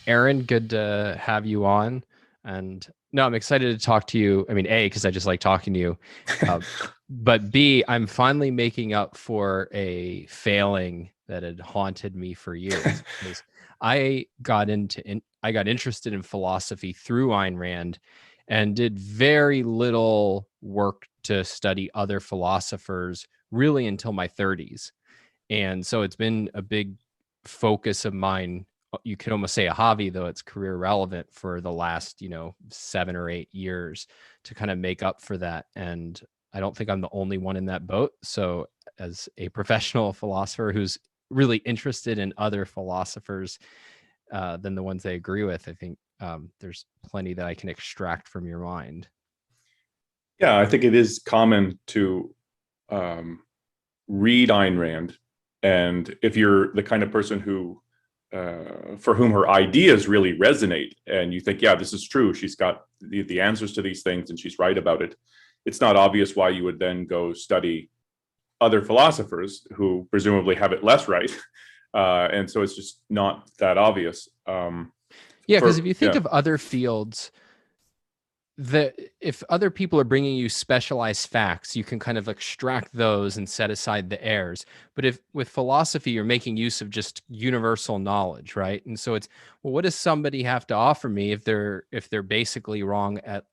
Aaron, good to have you on. And no, I'm excited to talk to you. I mean, A, because I just like talking to you. Uh, but B, I'm finally making up for a failing that had haunted me for years. Because I got interested in philosophy through Ayn Rand and did very little work to study other philosophers really until my 30s. And so it's been a big focus of mine. You could almost say a hobby, though it's career relevant for the last, 7 or 8 years to kind of make up for that. And I don't think I'm the only one in that boat. So, as a professional philosopher who's really interested in other philosophers than the ones they agree with, I think there's plenty that I can extract from your mind. Yeah, I think it is common to read Ayn Rand, and if you're the kind of person who, for whom her ideas really resonate, and you think, yeah, this is true, she's got the answers to these things, and she's right about it, it's not obvious why you would then go study other philosophers who presumably have it less right, and so it's just not that obvious. Yeah, because if you think of other fields, that if other people are bringing you specialized facts, you can kind of extract those and set aside the errors. But if with philosophy, you're making use of just universal knowledge, right? And so it's, well, what does somebody have to offer me if they're basically wrong at,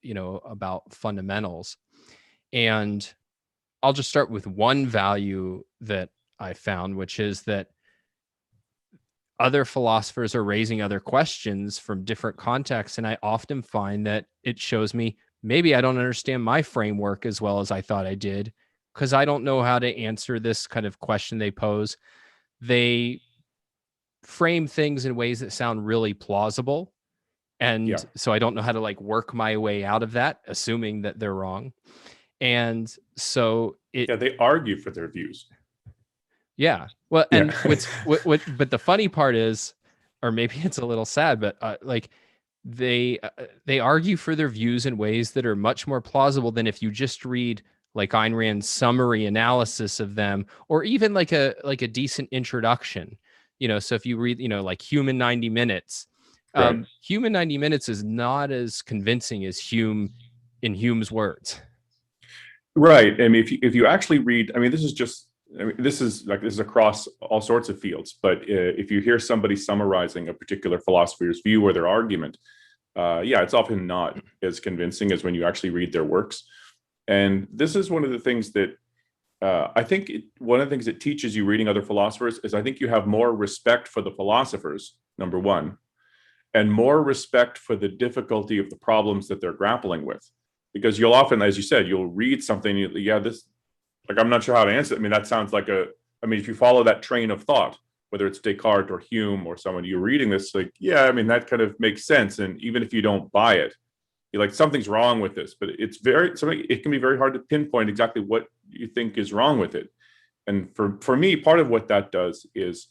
about fundamentals? And I'll just start with one value that I found, which is that other philosophers are raising other questions from different contexts. And I often find that it shows me maybe I don't understand my framework as well as I thought I did, because I don't know how to answer this kind of question they pose. They frame things in ways that sound really plausible. And so I don't know how to work my way out of that, assuming that they're wrong. And so they argue for their views. Yeah. Well, and but the funny part is, or maybe it's a little sad, but they argue for their views in ways that are much more plausible than if you just read like Ayn Rand's summary analysis of them, or even like a decent introduction. So if you read, like Hume 90 Minutes, right. Hume 90 Minutes is not as convincing as Hume in Hume's words. Right. I mean, if you actually read, I mean, this is across all sorts of fields, but if you hear somebody summarizing a particular philosopher's view or their argument, it's often not as convincing as when you actually read their works. And this is one of the things that I think one of the things that teaches you reading other philosophers is I think you have more respect for the philosophers, number one, and more respect for the difficulty of the problems that they're grappling with. Because you'll often, as you said, you'll read something, I'm not sure how to answer it. I mean, that sounds like if you follow that train of thought, whether it's Descartes or Hume or someone, you're reading this, that kind of makes sense. And even if you don't buy it, you're like, something's wrong with this, but it can be very hard to pinpoint exactly what you think is wrong with it. And for me, part of what that does is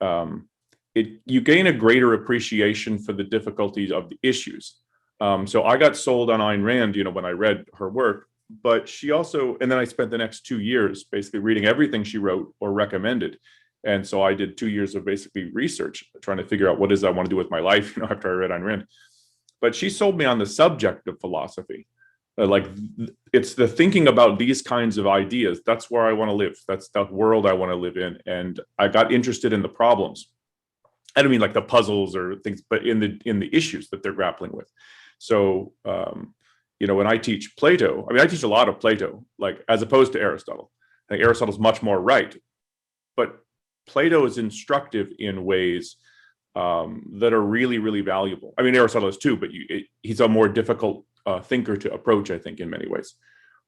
you gain a greater appreciation for the difficulties of the issues. So I got sold on Ayn Rand, when I read her work, but she also, and then I spent the next 2 years basically reading everything she wrote or recommended. And so I did 2 years of basically research, trying to figure out what is I want to do with my life, after I read Ayn Rand. But she sold me on the subject of philosophy. It's the thinking about these kinds of ideas. That's where I want to live. That's the world I want to live in. And I got interested in the problems. I don't mean like the puzzles or things, but in the issues that they're grappling with. So, when I teach Plato, I teach a lot of Plato, as opposed to Aristotle. I think Aristotle's much more right, but Plato is instructive in ways that are really, really valuable. I mean, Aristotle is too, but he's a more difficult thinker to approach, I think, in many ways.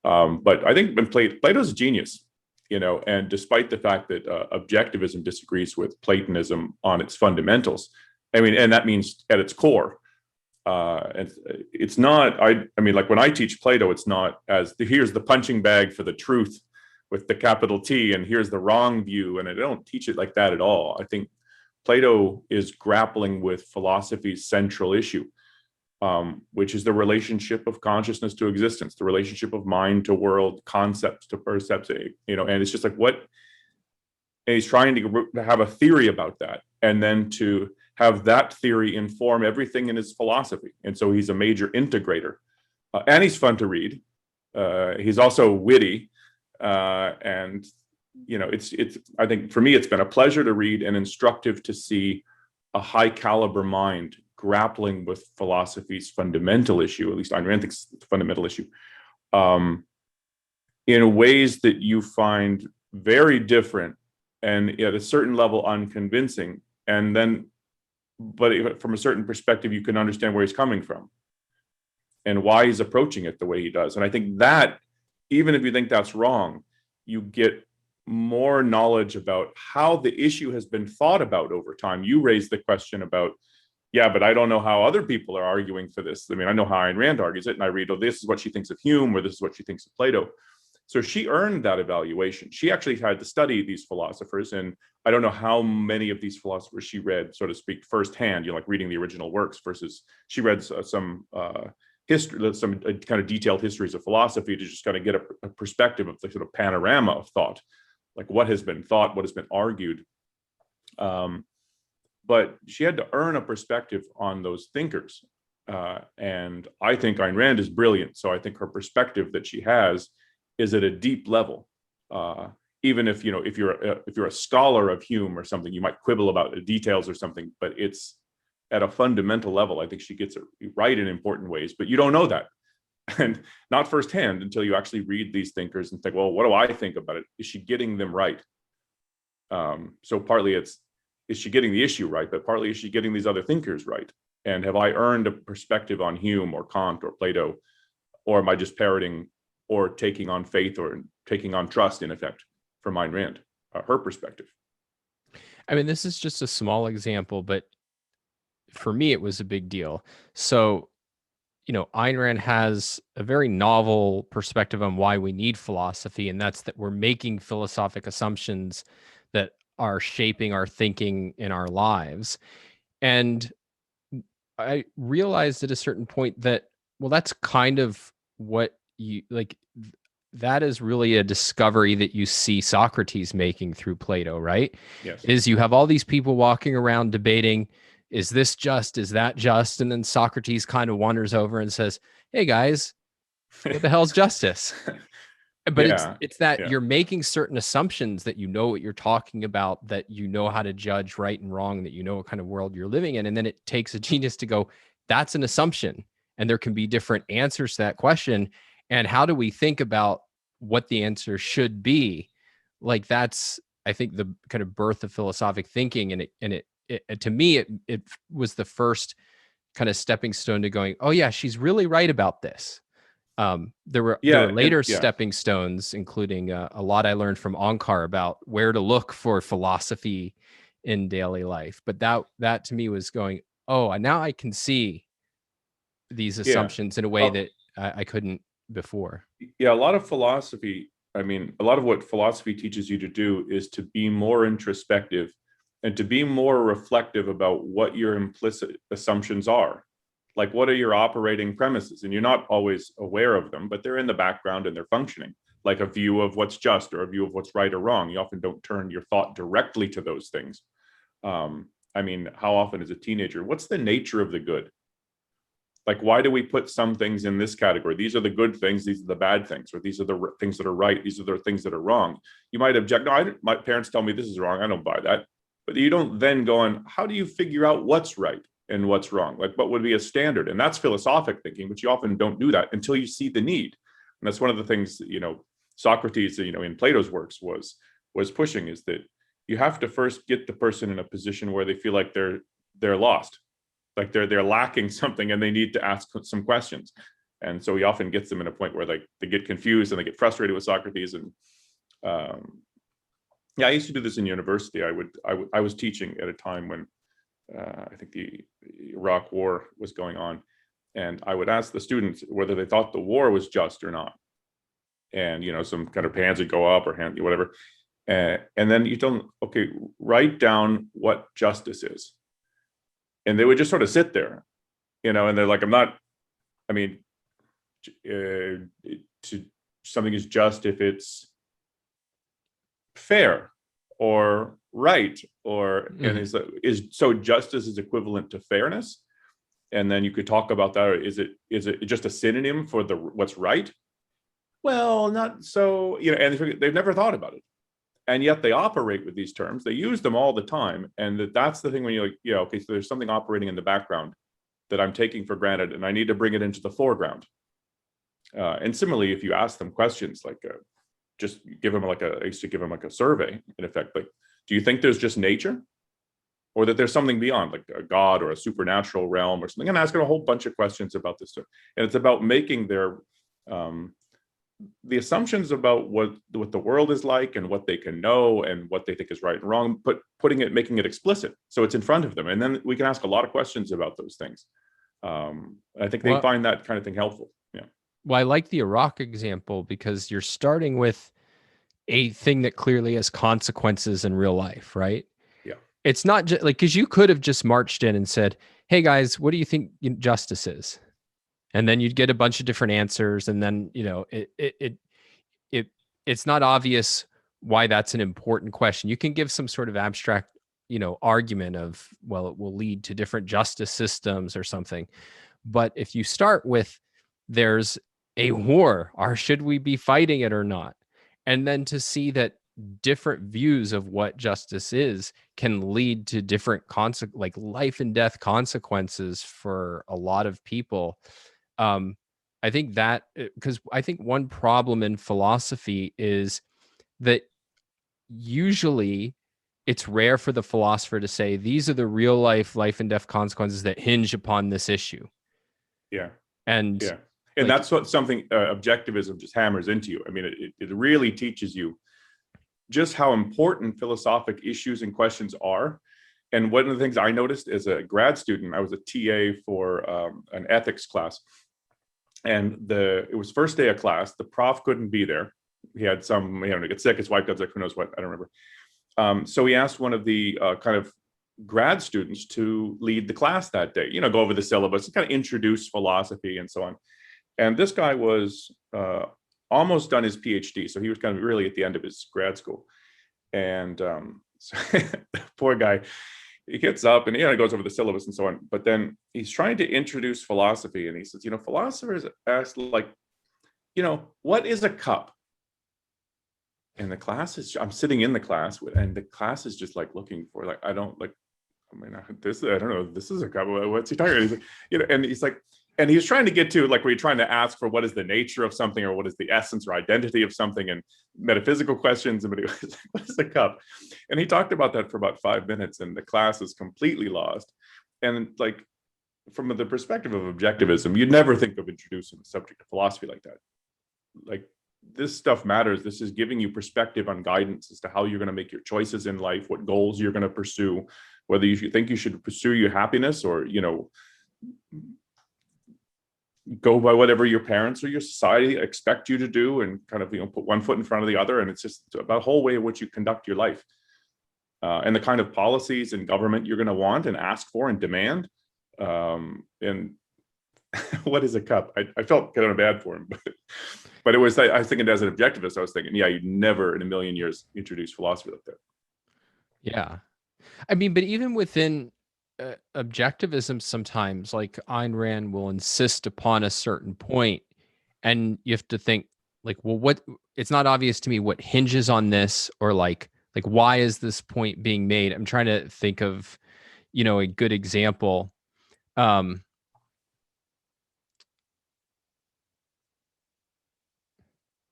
But I think Plato's a genius, and despite the fact that objectivism disagrees with Platonism on its fundamentals, and that means at its core. And it's not, when I teach Plato, it's not as here's the punching bag for the truth with the capital T, and here's the wrong view. And I don't teach it like that at all. I think Plato is grappling with philosophy's central issue, which is the relationship of consciousness to existence, the relationship of mind to world, concepts to percepts, and it's just and he's trying to have a theory about that, and then to have that theory inform everything in his philosophy. And so he's a major integrator. And he's fun to read. He's also witty. And, it's I think for me, it's been a pleasure to read and instructive to see a high caliber mind grappling with philosophy's fundamental issue, at least Ayn Rand thinks it's a fundamental issue, in ways that you find very different and at a certain level unconvincing. And then, but from a certain perspective, you can understand where he's coming from and why he's approaching it the way he does. And I think that, even if you think that's wrong, you get more knowledge about how the issue has been thought about over time. You raised the question about, yeah, but I don't know how other people are arguing for this. I mean, I know how Ayn Rand argues it, and I read, oh, this is what she thinks of Hume, or this is what she thinks of Plato. So she earned that evaluation. She actually had to study these philosophers, and I don't know how many of these philosophers she read, so to speak, firsthand, like reading the original works, versus she read some history, some kind of detailed histories of philosophy to just kind of get a perspective of the sort of panorama of thought, like what has been thought, what has been argued. But she had to earn a perspective on those thinkers. And I think Ayn Rand is brilliant. So I think her perspective that she has is at a deep level. Even if, if you're a scholar of Hume or something, you might quibble about the details or something, but it's at a fundamental level. I think she gets it right in important ways, but you don't know that. And not firsthand until you actually read these thinkers and think, well, what do I think about it? Is she getting them right? So partly is she getting the issue right? But partly, is she getting these other thinkers right? And have I earned a perspective on Hume or Kant or Plato? Or am I just parroting or taking on faith or taking on trust, in effect, from Ayn Rand, her perspective? I mean, this is just a small example, but for me, it was a big deal. So, Ayn Rand has a very novel perspective on why we need philosophy, and that's that we're making philosophic assumptions that are shaping our thinking in our lives. And I realized at a certain point that, well, that's kind of what you like. That is really a discovery that you see Socrates making through Plato, right? Yes. Is you have all these people walking around debating, is this just? Is that just? And then Socrates kind of wanders over and says, hey guys, what the hell's justice? But it's that you're making certain assumptions that you know what you're talking about, that you know how to judge right and wrong, that you know what kind of world you're living in. And then it takes a genius to go, that's an assumption. And there can be different answers to that question. And how do we think about what the answer should be? Like, that's, I think, the kind of birth of philosophic thinking. And it to me, it was the first kind of stepping stone to going, oh yeah, she's really right about this. There were later stepping stones, including a lot I learned from Onkar about where to look for philosophy in daily life. But that to me was going, oh, now I can see these assumptions in a way that I couldn't before. Yeah, a lot of philosophy, a lot of what philosophy teaches you to do is to be more introspective and to be more reflective about what your implicit assumptions are. Like, what are your operating premises? And you're not always aware of them, but they're in the background and they're functioning. Like a view of what's just or a view of what's right or wrong. You often don't turn your thought directly to those things. How often as a teenager, what's the nature of the good? Like, why do we put some things in this category? These are the good things, these are the bad things, or these are the things that are right, these are the things that are wrong. You might object, no, my parents tell me this is wrong, I don't buy that. But you don't then go on, how do you figure out what's right and what's wrong? Like, what would be a standard? And that's philosophic thinking, but you often don't do that until you see the need. And that's one of the things, Socrates, in Plato's works was pushing, is that you have to first get the person in a position where they feel like they're lost, like they're lacking something and they need to ask some questions. And so he often gets them in a point where they get confused and they get frustrated with Socrates. And I used to do this in university. I was teaching at a time when I think the Iraq War was going on, and I would ask the students whether they thought the war was just or not. And some kind of hands would go up or whatever, and then you tell them, okay, write down what justice is, and they would just sort of sit there, and they're like, something is just if it's fair. or right, or and is so justice is equivalent to fairness, and then you could talk about that. Or is it just a synonym for the what's right? Well, not so, and they've never thought about it, and yet they operate with these terms. They use them all the time, and that's the thing when you're like, yeah, okay, so there's something operating in the background that I'm taking for granted, and I need to bring it into the foreground. And similarly, if you ask them questions like, just give them I used to give them like a survey, in effect, like, do you think there's just nature, or that there's something beyond, like a god or a supernatural realm or something? And asking a whole bunch of questions about this stuff. And it's about making their the assumptions about what the world is like and what they can know and what they think is right and wrong, but making it explicit so it's in front of them, and then we can ask a lot of questions about those things. I think they find that kind of thing helpful. Yeah. Well, I like the Iraq example because you're starting with a thing that clearly has consequences in real life, right? Yeah. It's not just like, because you could have just marched in and said, hey guys, what do you think justice is? And then you'd get a bunch of different answers. And then, it's not obvious why that's an important question. You can give some sort of abstract, argument of, well, it will lead to different justice systems or something. But if you start with, there's a war, or should we be fighting it or not? And then to see that different views of what justice is can lead to different like life and death consequences for a lot of people. I think that, because I think one problem in philosophy is that usually it's rare for the philosopher to say, these are the real life and death consequences that hinge upon this issue. Yeah. And yeah. And that's what something objectivism just hammers into you. I mean, it really teaches you just how important philosophic issues and questions are. And one of the things I noticed as a grad student, I was a TA for an ethics class. And it was first day of class. The prof couldn't be there. He had to get sick. His wife got sick. Who knows what? I don't remember. So he asked one of the kind of grad students to lead the class that day. Go over the syllabus and kind of introduce philosophy and so on. And this guy was almost done his PhD, so he was kind of really at the end of his grad school. And so the poor guy, he gets up and goes over the syllabus and so on. But then he's trying to introduce philosophy, and he says, philosophers ask, like, what is a cup? And the class is, I'm sitting in the class, and the class is just like looking for, like, I don't know, this is a cup. What's he talking about? He's like, and he's like, and he's trying to get to, like, where you're trying to ask for what is the nature of something, or what is the essence or identity of something, and metaphysical questions. And he was like, what is a cup? And he talked about that for about 5 minutes, and the class is completely lost. And like, from the perspective of objectivism, you'd never think of introducing the subject of philosophy like that. Like, this stuff matters. This is giving you perspective on guidance as to how you're going to make your choices in life, what goals you're going to pursue, whether you think you should pursue your happiness, or, go by whatever your parents or your society expect you to do, and kind of, put one foot in front of the other. And it's just about a whole way in which you conduct your life, and the kind of policies and government you're going to want and ask for and demand. And what is a cup? I felt kind of bad for him, but it was, I was thinking, as an objectivist, I was thinking, yeah, you'd never in a million years introduce philosophy like that. Yeah. I mean, but even within objectivism, sometimes, like, Ayn Rand will insist upon a certain point, and you have to think, like, well, it's not obvious to me what hinges on this, or like why is this point being made? I'm trying to think of, a good example.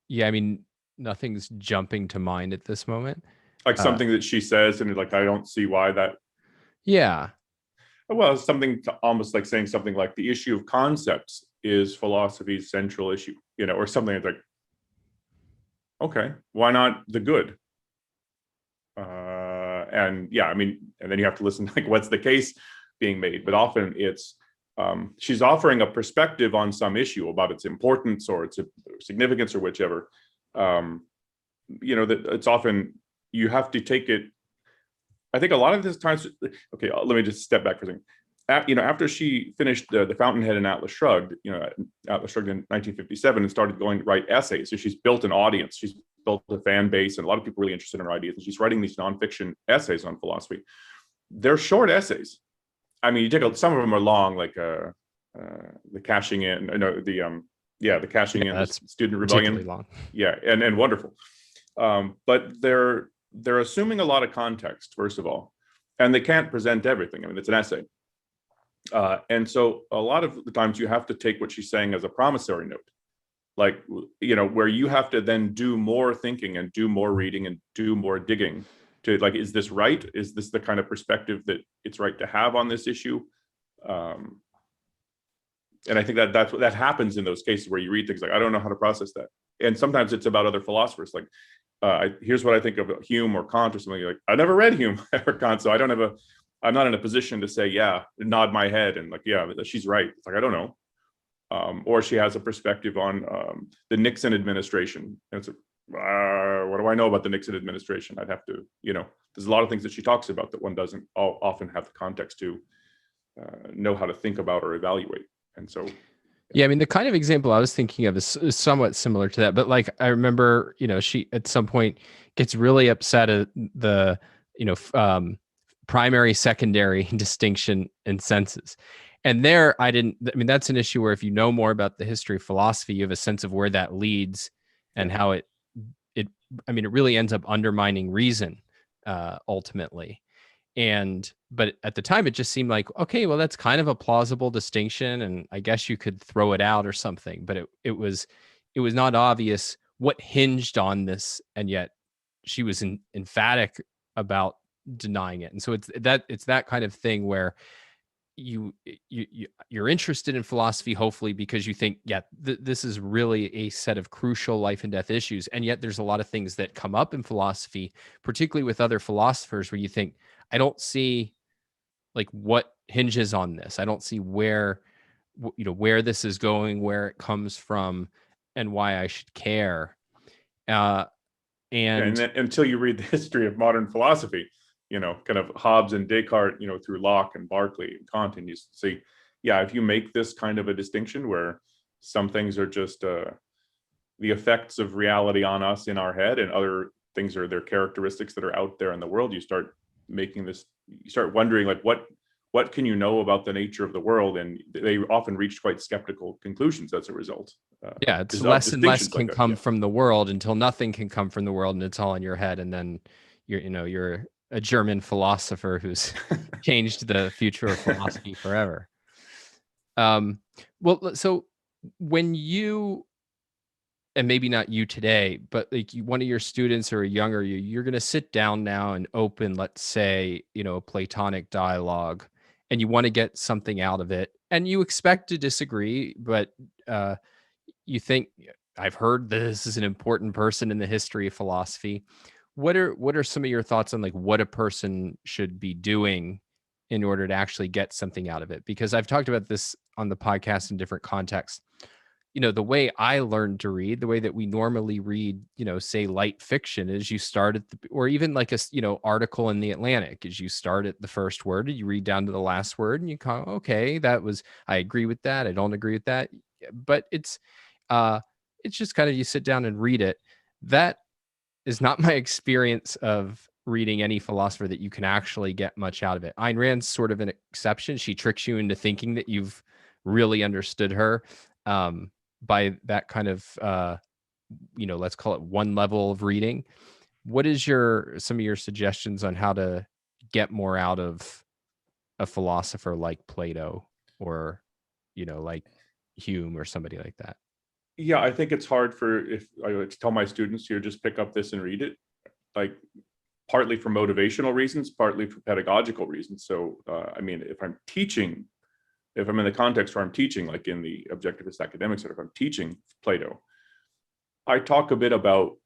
Yeah, I mean, nothing's jumping to mind at this moment. Like something that she says, and like, I don't see why that. Yeah. Well, it's something almost like saying something like, the issue of concepts is philosophy's central issue, or something that's like, okay, why not the good? And yeah, I mean, and then you have to listen, like, what's the case being made? But often it's, she's offering a perspective on some issue about its importance or its significance or whichever. That it's often, you have to take it. I think a lot of this times, okay, let me just step back for a second. After she finished the Fountainhead and Atlas Shrugged, Atlas Shrugged in 1957, and started going to write essays. So she's built an audience. She's built a fan base and a lot of people are really interested in her ideas. And she's writing these nonfiction essays on philosophy. They're short essays. I mean, some of them are long, like the cashing in, the cashing in, the student rebellion. Long. Yeah, and wonderful. But they're assuming a lot of context, first of all, and they can't present everything. I mean, it's an essay. And so a lot of the times you have to take what she's saying as a promissory note, like, where you have to then do more thinking and do more reading and do more digging to, like, is this right? Is this the kind of perspective that it's right to have on this issue? And I think that happens in those cases where you read things like, I don't know how to process that. And sometimes it's about other philosophers. Like, here's what I think of Hume or Kant or something. Like, I never read Hume or Kant, so I'm not in a position to say, yeah, nod my head and like, yeah, she's right. It's like, I don't know. Or she has a perspective on the Nixon administration. And it's like, what do I know about the Nixon administration? I'd have to, there's a lot of things that she talks about that one doesn't often have the context to know how to think about or evaluate. And so, yeah, I mean, the kind of example I was thinking of is somewhat similar to that. But like, I remember, she at some point gets really upset at the, primary, secondary distinction in senses. And that's an issue where if you know more about the history of philosophy, you have a sense of where that leads and how it really ends up undermining reason ultimately. But at the time, it just seemed like, okay, well, that's kind of a plausible distinction, and I guess you could throw it out or something. But it was not obvious what hinged on this, and yet she was emphatic about denying it. And so it's that kind of thing where you're interested in philosophy, hopefully because you think, yeah, this is really a set of crucial life and death issues, and yet there's a lot of things that come up in philosophy, particularly with other philosophers, where you think, I don't see like what hinges on this. I don't see where this is going, where it comes from, and why I should care. And then, until you read the history of modern philosophy, kind of Hobbes and Descartes, through Locke and Berkeley and Kant, and you see, yeah, if you make this kind of a distinction where some things are just the effects of reality on us in our head, and other things are their characteristics that are out there in the world, you start wondering, like, what can you know about the nature of the world? And they often reach quite skeptical conclusions as a result. It's less and less can come from the world until nothing can come from the world, and it's all in your head, and then you're a German philosopher who's changed the future of philosophy forever. Well, so when you, and maybe not you today, but like one of your students or a younger you're going to sit down now and open, let's say, a Platonic dialogue, and you want to get something out of it, and you expect to disagree, but you think, I've heard this is an important person in the history of philosophy. What are some of your thoughts on like what a person should be doing in order to actually get something out of it? Because I've talked about this on the podcast in different contexts. The way I learned to read, the way that we normally read, say light fiction, is you start at or even like a, article in the Atlantic, is you start at the first word and you read down to the last word, and you go, okay, I agree with that. I don't agree with that. But it's just kind of, you sit down and read it. That is not my experience of reading any philosopher that you can actually get much out of it. Ayn Rand's sort of an exception. She tricks you into thinking that you've really understood her by that kind of, let's call it one level of reading. What is some of your suggestions on how to get more out of a philosopher like Plato or, like Hume or somebody like that? Yeah, I think it's hard if I would tell my students here, just pick up this and read it, like partly for motivational reasons, partly for pedagogical reasons. So, if I'm teaching, if I'm in the context where I'm teaching, like in the Objectivist academic center, if I'm teaching Plato, I talk a bit about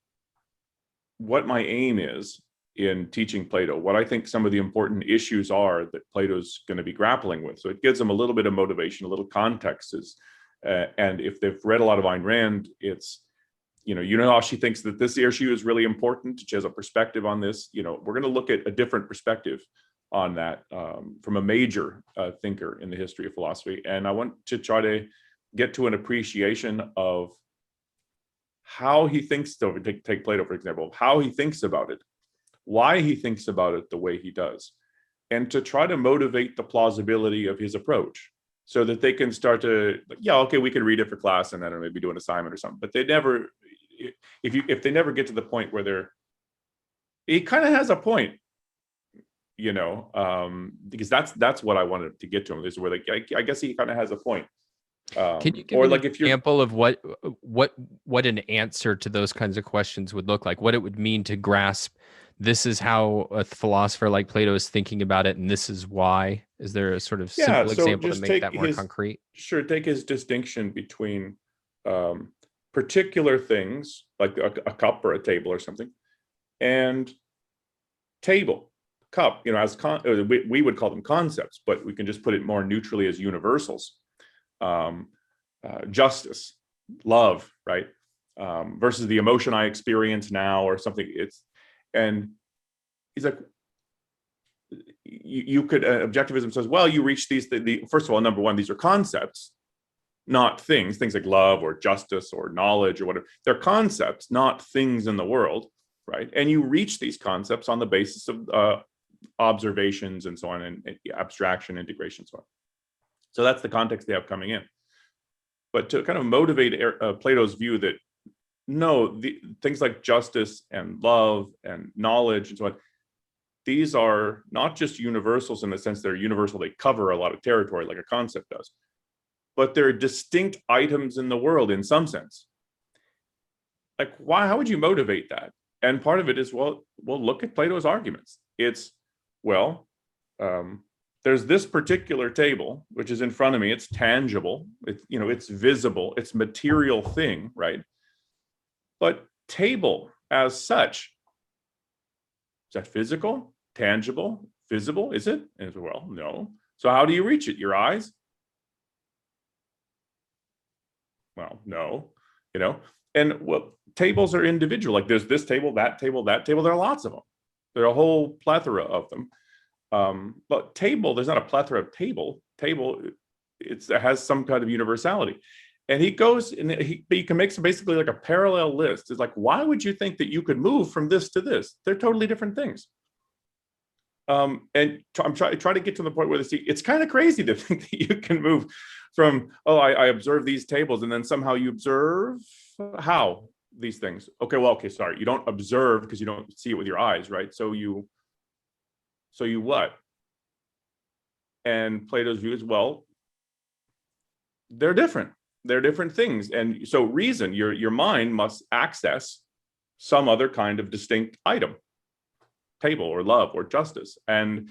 what my aim is in teaching Plato, what I think some of the important issues are that Plato's going to be grappling with. So it gives them a little bit of motivation, a little context. And if they've read a lot of Ayn Rand, it's, how she thinks that this issue is really important. She has a perspective on this. We're going to look at a different perspective on that from a major thinker in the history of philosophy. And I want to try to get to an appreciation of how he thinks, so take Plato, for example, how he thinks about it, why he thinks about it the way he does, and to try to motivate the plausibility of his approach so that they can start to, yeah, okay, we can read it for class and then maybe do an assignment or something. But they never, if they never get to the point where he kind of has a point, because that's what I wanted to get to him, is where I guess he kind of has a point. Can you give an example of what an answer to those kinds of questions would look like? What it would mean to grasp, this is how a philosopher like Plato is thinking about it, and this is why? Is there a sort of simple example to make that more concrete? Sure, take his distinction between particular things, like a cup or a table or something, and table, cup, as we would call them concepts, but we can just put it more neutrally as universals. Justice, love, right? Versus the emotion I experience now or something. And he's like, you could, objectivism says, well, you reach these, first of all, number one, these are concepts, not things like love or justice or knowledge or whatever. They're concepts, not things in the world, right? And you reach these concepts on the basis of observations and so on, and abstraction, integration, so on. So that's the context they have coming in. But to kind of motivate Plato's view that no, things like justice and love and knowledge and so on, these are not just universals in the sense they're universal, they cover a lot of territory like a concept does, but they're distinct items in the world in some sense. Like, why? How would you motivate that? And part of it is, well, look at Plato's arguments. It's, there's this particular table, which is in front of me. It's tangible. It's visible. It's material thing, right? But table as such, is that physical, tangible, visible? Is it? And well, no. So how do you reach it? Your eyes? Well, no. And tables are individual. Like there's this table, that table, that table. There are lots of them. There are a whole plethora of them. But table, there's not a plethora of table. Table, it has some kind of universality. And he goes, and he can make basically like a parallel list. It's like, why would you think that you could move from this to this? They're totally different things. And I'm trying to get to the point where it's kind of crazy to think that you can move from, I observe these tables, and then somehow you observe how these things. Okay, sorry. You don't observe because you don't see it with your eyes, right? So you what? And Plato's view is, well, they're different. They're different things. And so reason, your mind must access some other kind of distinct item, table or love or justice. And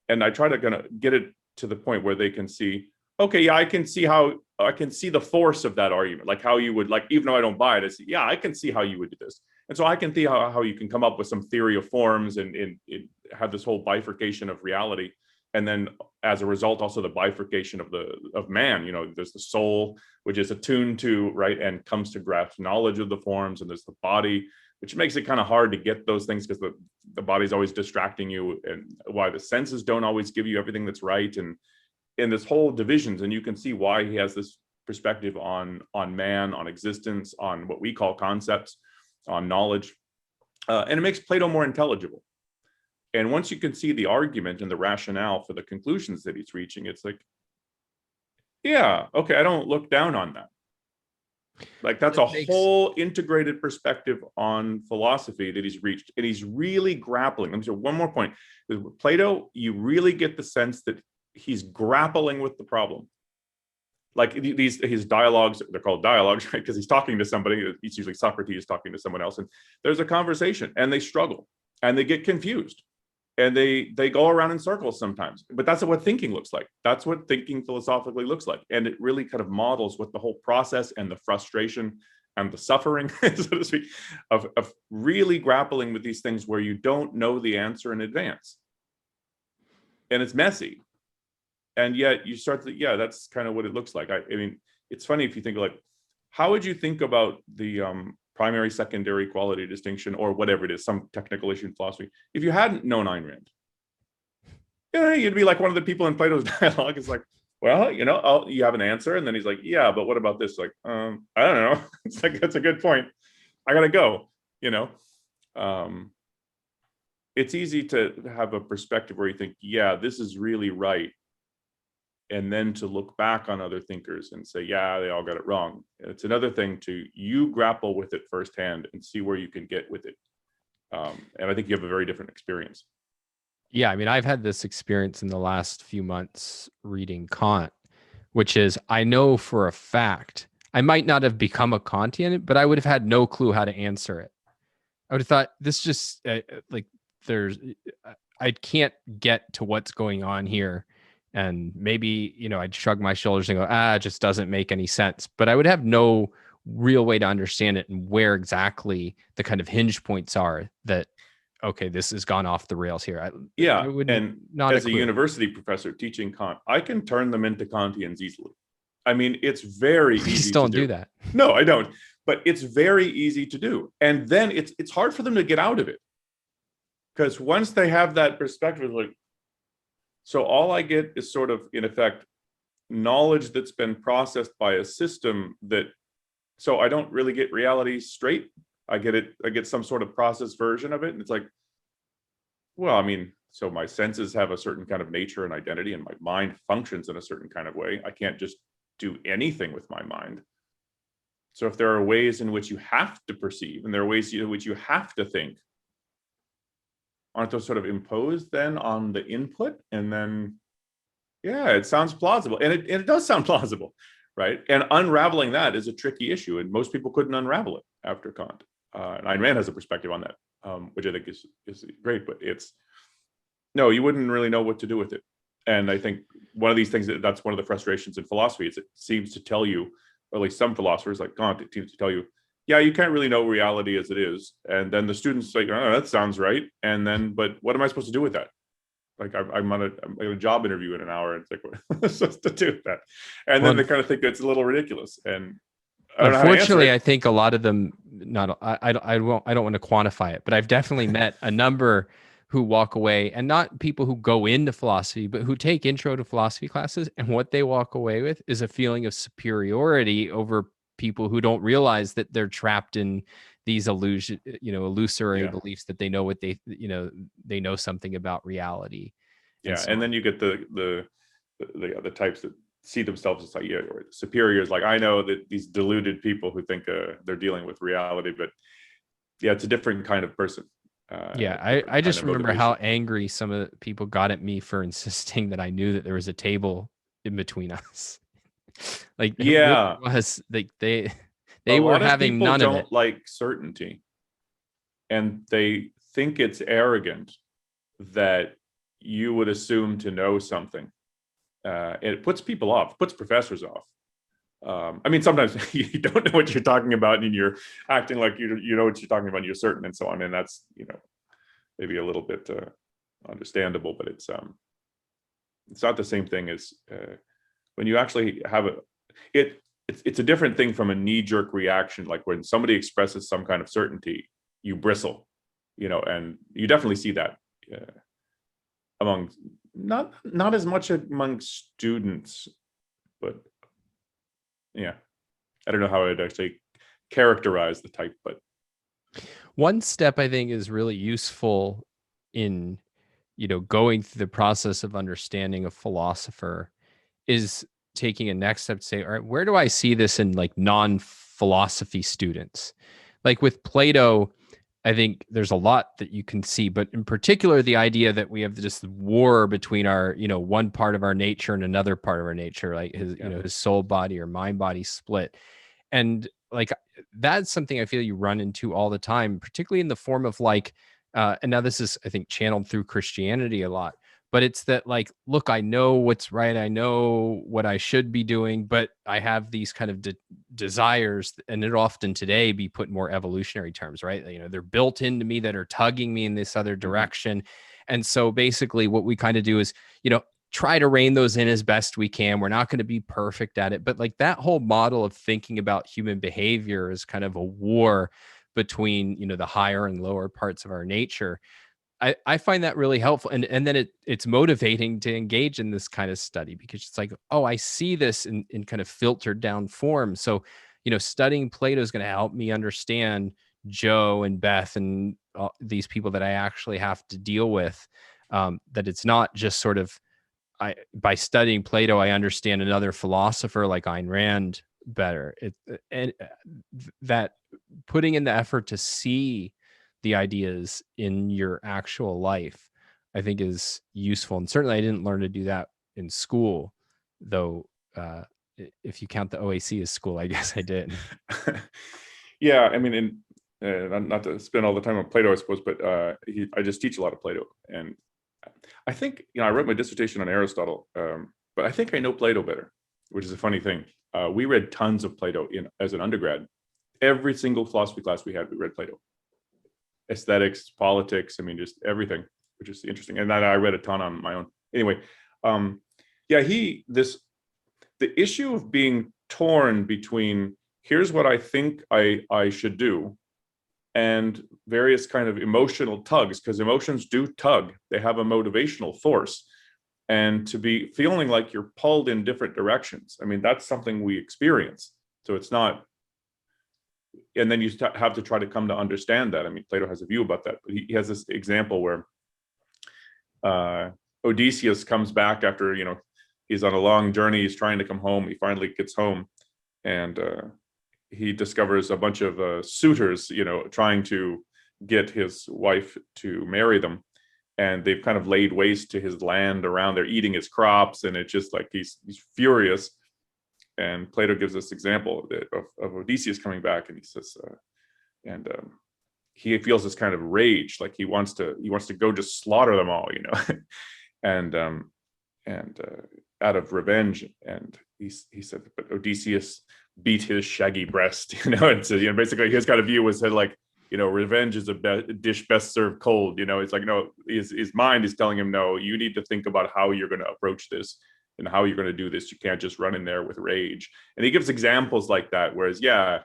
I try to kind of get it to the point where they can see, okay, yeah, I can see the force of that argument, like how you would, like, even though I don't buy it, I see, yeah, I can see how you would do this. And so I can see how you can come up with some theory of forms and have this whole bifurcation of reality. And then as a result, also the bifurcation of man, there's the soul, which is attuned to, right, and comes to grasp knowledge of the forms. And there's the body, which makes it kind of hard to get those things because the body's always distracting you, and why the senses don't always give you everything that's right. And in this whole divisions, and you can see why he has this perspective on man, on existence, on what we call concepts, on knowledge. And it makes Plato more intelligible. And once you can see the argument and the rationale for the conclusions that he's reaching, it's like, yeah, okay, I don't look down on that. Like that's a whole integrated perspective on philosophy that he's reached. And he's really grappling. Let me say one more point. With Plato, you really get the sense that he's grappling with the problem. Like his dialogues, they're called dialogues, right? Because he's talking to somebody. It's usually Socrates talking to someone else. And there's a conversation and they struggle and they get confused. And they go around in circles sometimes, but that's what thinking looks like. That's what thinking philosophically looks like. And it really kind of models what the whole process and the frustration and the suffering, so to speak, of really grappling with these things where you don't know the answer in advance. And it's messy. And yet you start to, yeah, that's kind of what it looks like. I mean, it's funny if you think like, how would you think about the primary, secondary quality distinction, or whatever it is, some technical issue in philosophy, if you hadn't known Ayn Rand? Yeah, you'd be like one of the people in Plato's dialogue. It's like, well, you have an answer, and then he's like, yeah, but what about this? Like, I don't know. It's like, that's a good point. I gotta go, it's easy to have a perspective where you think, yeah, this is really right, and then to look back on other thinkers and say, yeah, they all got it wrong. It's another thing to you grapple with it firsthand and see where you can get with it. And I think you have a very different experience. Yeah, I mean, I've had this experience in the last few months reading Kant, which is, I know for a fact, I might not have become a Kantian, but I would have had no clue how to answer it. I would have thought this just I can't get to what's going on here. And maybe, I'd shrug my shoulders and go, it just doesn't make any sense. But I would have no real way to understand it and where exactly the kind of hinge points are that, okay, this has gone off the rails here. And as a university professor teaching Kant, I can turn them into Kantians easily. I mean, it's very easy. Just don't do that. No, I don't. But it's very easy to do. And then it's hard for them to get out of it. Because once they have that perspective, like, so all I get is sort of, in effect, knowledge that's been processed by a system so I don't really get reality straight. I get some sort of processed version of it. And it's like, well, I mean, so my senses have a certain kind of nature and identity, and my mind functions in a certain kind of way. I can't just do anything with my mind. So if there are ways in which you have to perceive, and there are ways in which you have to think, aren't those sort of imposed then on the input? And then, yeah, it sounds plausible. And it does sound plausible, right? And unraveling that is a tricky issue. And most people couldn't unravel it after Kant. And Ayn Rand has a perspective on that, which I think is great. But you wouldn't really know what to do with it. And I think one of these things, that's one of the frustrations in philosophy, is it seems to tell you, or at least some philosophers like Kant, it seems to tell you, yeah, you can't really know reality as it is. And then the students like, oh, that sounds right. And then, but what am I supposed to do with that? Like I'm on a job interview in an hour, and it's like, what am I supposed to do with that? And then they kind of think it's a little ridiculous. And unfortunately, I think a lot of them, I don't want to quantify it, but I've definitely met a number who walk away, and not people who go into philosophy, but who take intro to philosophy classes, and what they walk away with is a feeling of superiority over people who don't realize that they're trapped in these illusory beliefs that they know what they know something about reality. Yeah, and then you get the types that see themselves as like, or superiors. Like, I know that these deluded people who think they're dealing with reality, but yeah, it's a different kind of person. I just remember how angry some of the people got at me for insisting that I knew that there was a table in between us. Like, yeah, it was like they were having none of it. Don't like certainty, and they think it's arrogant that you would assume to know something. It puts people off, puts professors off. I mean, sometimes you don't know what you're talking about, and you're acting like you know what you're talking about, and you're certain, and so on. And that's maybe a little bit understandable, but it's not the same thing as when you actually have it's a different thing from a knee-jerk reaction. Like when somebody expresses some kind of certainty, you bristle, and you definitely see that among not as much among students, but yeah, I don't know how I'd actually characterize the type, but one step I think is really useful in going through the process of understanding a philosopher is taking a next step to say, all right, where do I see this in like non-philosophy students? Like with Plato, I think there's a lot that you can see, but in particular, the idea that we have this war between our, one part of our nature and another part of our nature, like his soul body or mind body split. And like, that's something I feel you run into all the time, particularly in the form of like, and now this is, I think, channeled through Christianity a lot, but it's that like, look, I know what's right. I know what I should be doing, but I have these kind of desires, and it often today be put in more evolutionary terms, right? They're built into me that are tugging me in this other direction. And so basically what we kind of do is, try to rein those in as best we can. We're not going to be perfect at it, but like that whole model of thinking about human behavior is kind of a war between, the higher and lower parts of our nature. I find that really helpful. And then it's motivating to engage in this kind of study, because it's like, oh, I see this in kind of filtered down form. So, studying Plato is going to help me understand Joe and Beth and these people that I actually have to deal with, that it's not just sort of, by studying Plato, I understand another philosopher like Ayn Rand better. And that putting in the effort to see the ideas in your actual life, I think is useful. And certainly I didn't learn to do that in school, though. If you count the OAC as school, I guess I did. Yeah, I mean, not to spend all the time on Plato, I suppose, but I just teach a lot of Plato, and I think, I wrote my dissertation on Aristotle, but I think I know Plato better, which is a funny thing. We read tons of Plato as an undergrad. Every single philosophy class we had, we read Plato. Aesthetics, politics, I mean, just everything, which is interesting. And then I read a ton on my own. Anyway, the issue of being torn between here's what I think I should do, and various kind of emotional tugs, because emotions do tug. They have a motivational force. And to be feeling like you're pulled in different directions, I mean, that's something we experience. So it's not, and then you have to try to come to understand that. I mean, Plato has a view about that, but he has this example where Odysseus comes back after, he's on a long journey, he's trying to come home, he finally gets home, and he discovers a bunch of suitors, trying to get his wife to marry them. And they've kind of laid waste to his land around. They're eating his crops, and it's just like he's furious. And Plato gives this example of Odysseus coming back, and he says, he feels this kind of rage, like he wants to go just slaughter them all, and out of revenge. And he said, but Odysseus beat his shaggy breast, and so basically his kind of view was that, like, revenge is a dish best served cold. It's like, no, his mind is telling him, no, you need to think about how you're going to approach this and how you're going to do this. You can't just run in there with rage. And he gives examples like that, whereas, I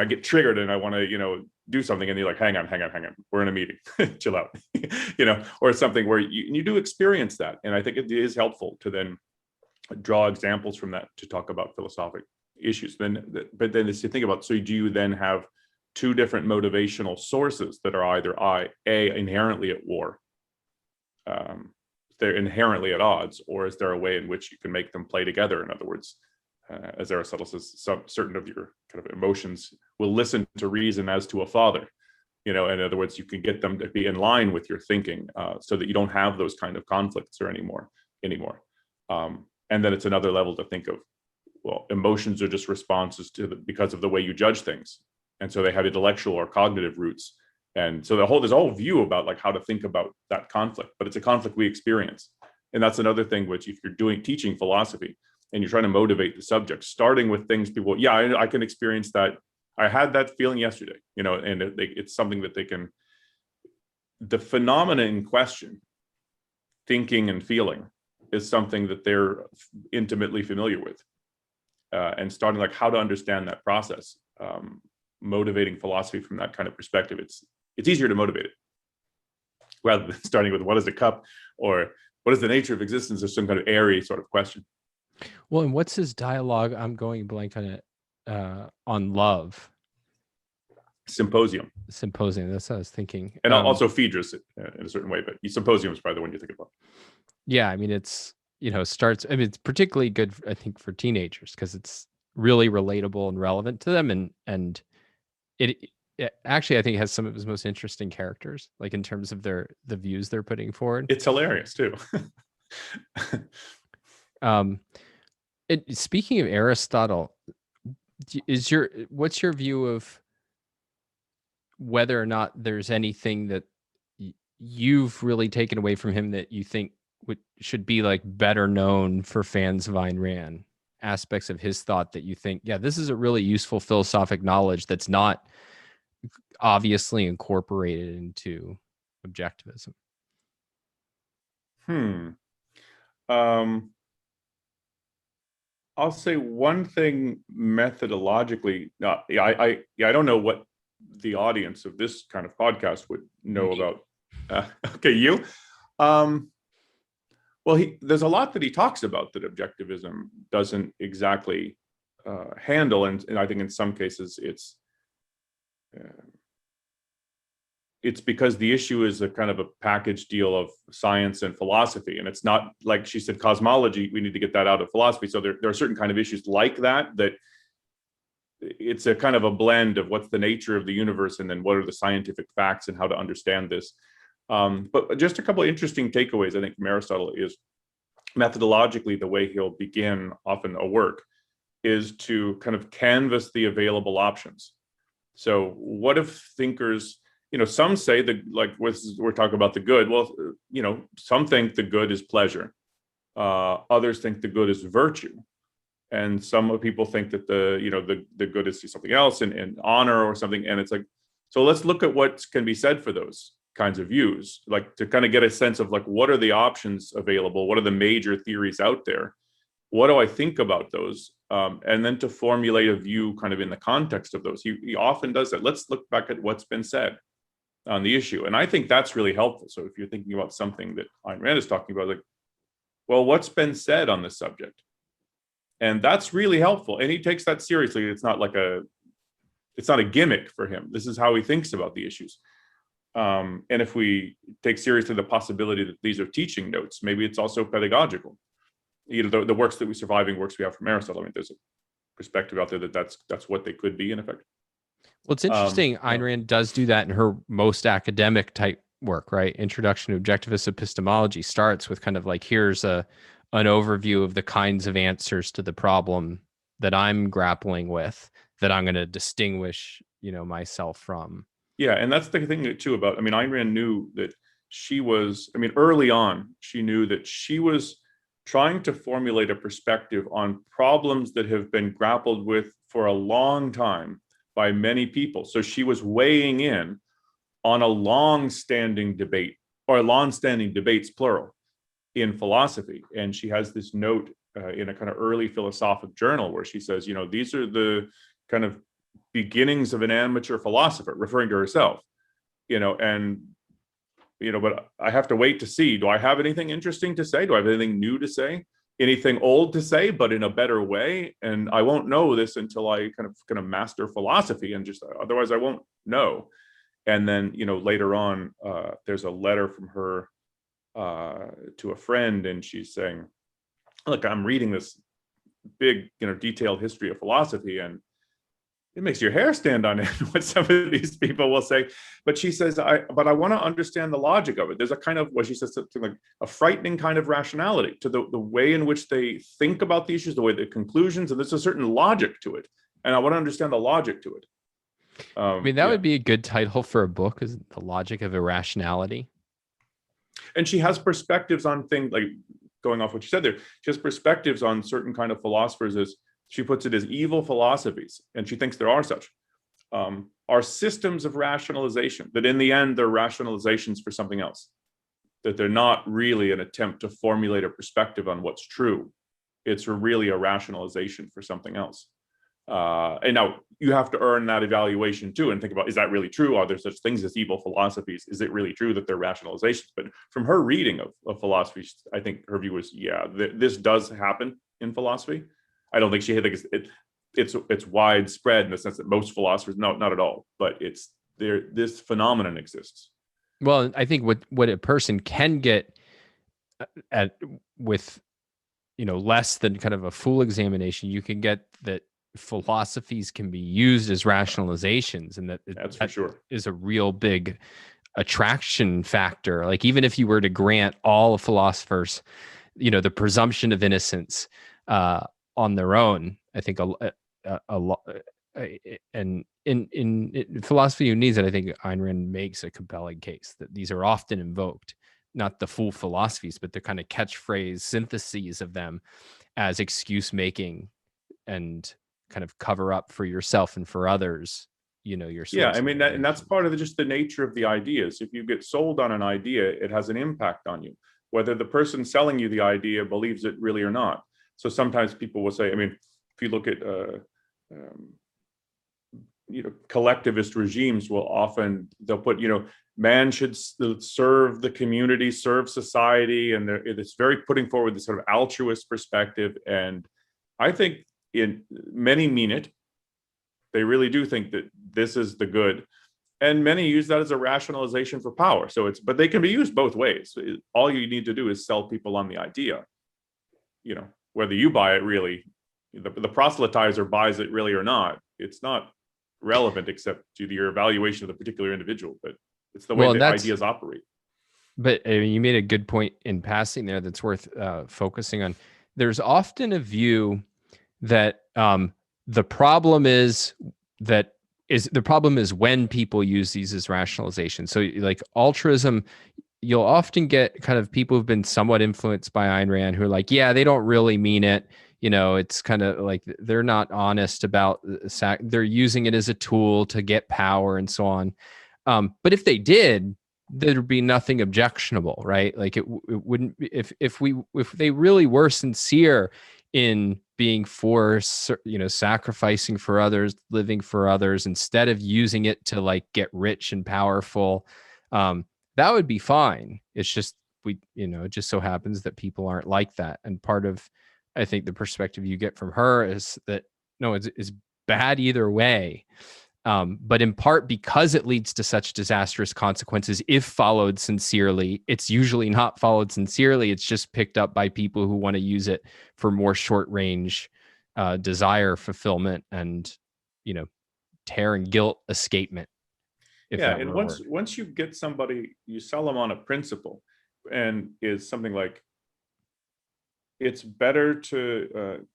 get triggered and I want to, do something. And you're like, hang on. We're in a meeting, chill out, or something where you do experience that. And I think it is helpful to then draw examples from that to talk about philosophic issues. But then as you think about, so do you then have two different motivational sources that are either inherently at war, they're inherently at odds, or is there a way in which you can make them play together? In other words, as Aristotle says, certain of your kind of emotions will listen to reason as to a father. In other words, you can get them to be in line with your thinking, so that you don't have those kind of conflicts anymore. And then it's another level to think of, well, emotions are just responses because of the way you judge things. And so they have intellectual or cognitive roots. And so there's a whole view about like how to think about that conflict, but it's a conflict we experience. And that's another thing, which if you're teaching philosophy and you're trying to motivate the subject, starting with things people, I can experience that. I had that feeling yesterday, and it's something that the phenomena in question, thinking and feeling, is something that they're intimately familiar with. And starting like how to understand that process, motivating philosophy from that kind of perspective, it's easier to motivate it rather than starting with what is a cup or what is the nature of existence, or some kind of airy sort of question. Well, and what's his dialogue? I'm going blank on it. On love. Symposium. That's what I was thinking. And also Phaedrus in a certain way, but Symposium is probably the one you think about. Yeah, I mean, it's, starts, I mean, it's particularly good, I think, for teenagers, because it's really relatable and relevant to them. And it actually, I think, has some of his most interesting characters, like in terms of the views they're putting forward. It's hilarious too. Speaking of Aristotle, what's your view of whether or not there's anything that you've really taken away from him that you think should be like better known for fans of Ayn Rand? Aspects of his thought that you think, this is a really useful philosophic knowledge that's not obviously incorporated into objectivism. I'll say one thing methodologically. I don't know what the audience of this kind of podcast would know about. Okay, you. Well, there's a lot that he talks about that objectivism doesn't exactly handle, and I think in some cases it's it's because the issue is a kind of a package deal of science and philosophy. And it's not, like she said, cosmology, we need to get that out of philosophy. So there are certain kind of issues like that it's a kind of a blend of what's the nature of the universe and then what are the scientific facts and how to understand this. But just a couple of interesting takeaways, I think, from Aristotle is methodologically, the way he'll begin often a work is to kind of canvass the available options. So what if thinkers, some say that, like we're talking about the good. Well, some think the good is pleasure. Others think the good is virtue. And some people think that the good is something else and honor or something. And it's like, so let's look at what can be said for those kinds of views, like to kind of get a sense of like, what are the options available? What are the major theories out there? What do I think about those? And then to formulate a view kind of in the context of those. He often does that. Let's look back at what's been said on the issue. And I think that's really helpful. So if you're thinking about something that Ayn Rand is talking about, like, well, what's been said on this subject? And that's really helpful. And he takes that seriously. It's not a gimmick for him. This is how he thinks about the issues. And if we take seriously the possibility that these are teaching notes, maybe it's also pedagogical. The works that surviving works we have from Aristotle. I mean, there's a perspective out there that's what they could be in effect. Well, it's interesting. Ayn Rand does do that in her most academic type work, right? Introduction to Objectivist Epistemology starts with kind of like, here's an overview of the kinds of answers to the problem that I'm grappling with, that I'm going to distinguish, myself from. Yeah, and that's the thing too about, Ayn Rand knew that early on, she knew that she was trying to formulate a perspective on problems that have been grappled with for a long time by many people. So she was weighing in on a long-standing debate, or long-standing debates, plural, in philosophy. And she has this note in a kind of early philosophic journal where she says, these are the kind of beginnings of an amateur philosopher, referring to herself, but I have to wait to see, do I have anything interesting to say? Do I have anything new to say? Anything old to say, but in a better way? And I won't know this until I kind of master philosophy, and just otherwise I won't know. And then, later on, there's a letter from her to a friend, and she's saying, look, I'm reading this big, detailed history of philosophy, and it makes your hair stand on end what some of these people will say. But she says, but I want to understand the logic of it. There's a kind of, what she says, something like a frightening kind of rationality to the way in which they think about the issues, the way the conclusions, and there's a certain logic to it. And I want to understand the logic to it. That would be a good title for a book, is The Logic of Irrationality. And she has perspectives on things, like going off what you said there, she has perspectives on certain kind of philosophers, as she puts it, as evil philosophies, and she thinks there are such, are systems of rationalization, that in the end they're rationalizations for something else, that they're not really an attempt to formulate a perspective on what's true. It's really a rationalization for something else. And now you have to earn that evaluation too, and think about, is that really true? Are there such things as evil philosophies? Is it really true that they're rationalizations? But from her reading of philosophy, I think her view was, yeah, this does happen in philosophy. I don't think she had, it's widespread in the sense that most philosophers, no, not at all, but it's there. This phenomenon exists. Well, I think what a person can get at with, less than kind of a full examination, you can get that philosophies can be used as rationalizations, and that's for sure is a real big attraction factor. Like, even if you were to grant all philosophers, the presumption of innocence on their own, I think a lot, and in philosophy who needs it, I think Ayn Rand makes a compelling case that these are often invoked, not the full philosophies, but the kind of catchphrase syntheses of them as excuse making and kind of cover up for yourself and for others, your yeah, and that's part of just the nature of the ideas. If you get sold on an idea, it has an impact on you, whether the person selling you the idea believes it really or not. So sometimes people will say, if you look at collectivist regimes, they'll put, man should serve the community, serve society, and it's very putting forward this sort of altruist perspective. And I think many mean it, They really do think that this is the good. And many use that as a rationalization for power. But they can be used both ways. All you need to do is sell people on the idea. Whether you buy it really, the proselytizer buys it really or not, it's not relevant except to your evaluation of the particular individual. But it's the way the ideas operate. But you made a good point in passing there that's worth focusing on. There's often a view that the problem is when people use these as rationalization. So like altruism, you'll often get kind of people who've been somewhat influenced by Ayn Rand who are like, yeah, they don't really mean it. It's kind of like they're not honest about they're using it as a tool to get power and so on. But if they did, there'd be nothing objectionable, right? Like it wouldn't be, if they really were sincere in being for, sacrificing for others, living for others, instead of using it to like get rich and powerful, that would be fine. It's just, it just so happens that people aren't like that. And part of, I think, the perspective you get from her is that, no, it's bad either way. But in part because it leads to such disastrous consequences, if followed sincerely, it's usually not followed sincerely. It's just picked up by people who want to use it for more short range desire fulfillment and, terror and guilt escapement. And once you get somebody, you sell them on a principle, and is something like, it's better to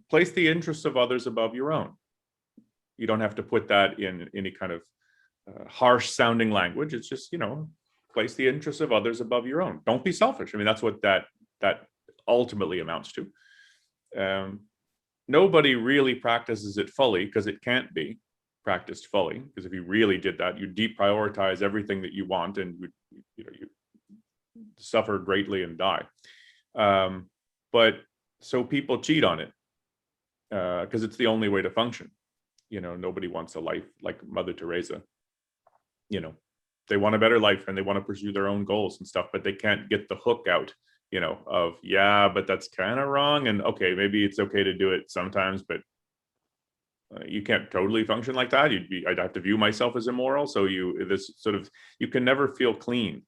place the interests of others above your own. You don't have to put that in any kind of harsh sounding language. It's just, place the interests of others above your own. Don't be selfish. I mean, that's what that ultimately amounts to. Nobody really practices it fully because it can't be practiced fully. Because if you really did that, you deprioritize everything that you want, and you suffer greatly and die. But so people cheat on it because it's the only way to function. Nobody wants a life like Mother Teresa. They want a better life and they want to pursue their own goals and stuff, but they can't get the hook out, of, yeah, but that's kind of wrong. And okay, maybe it's okay to do it sometimes, but you can't totally function like that. I'd have to view myself as immoral. So you can never feel clean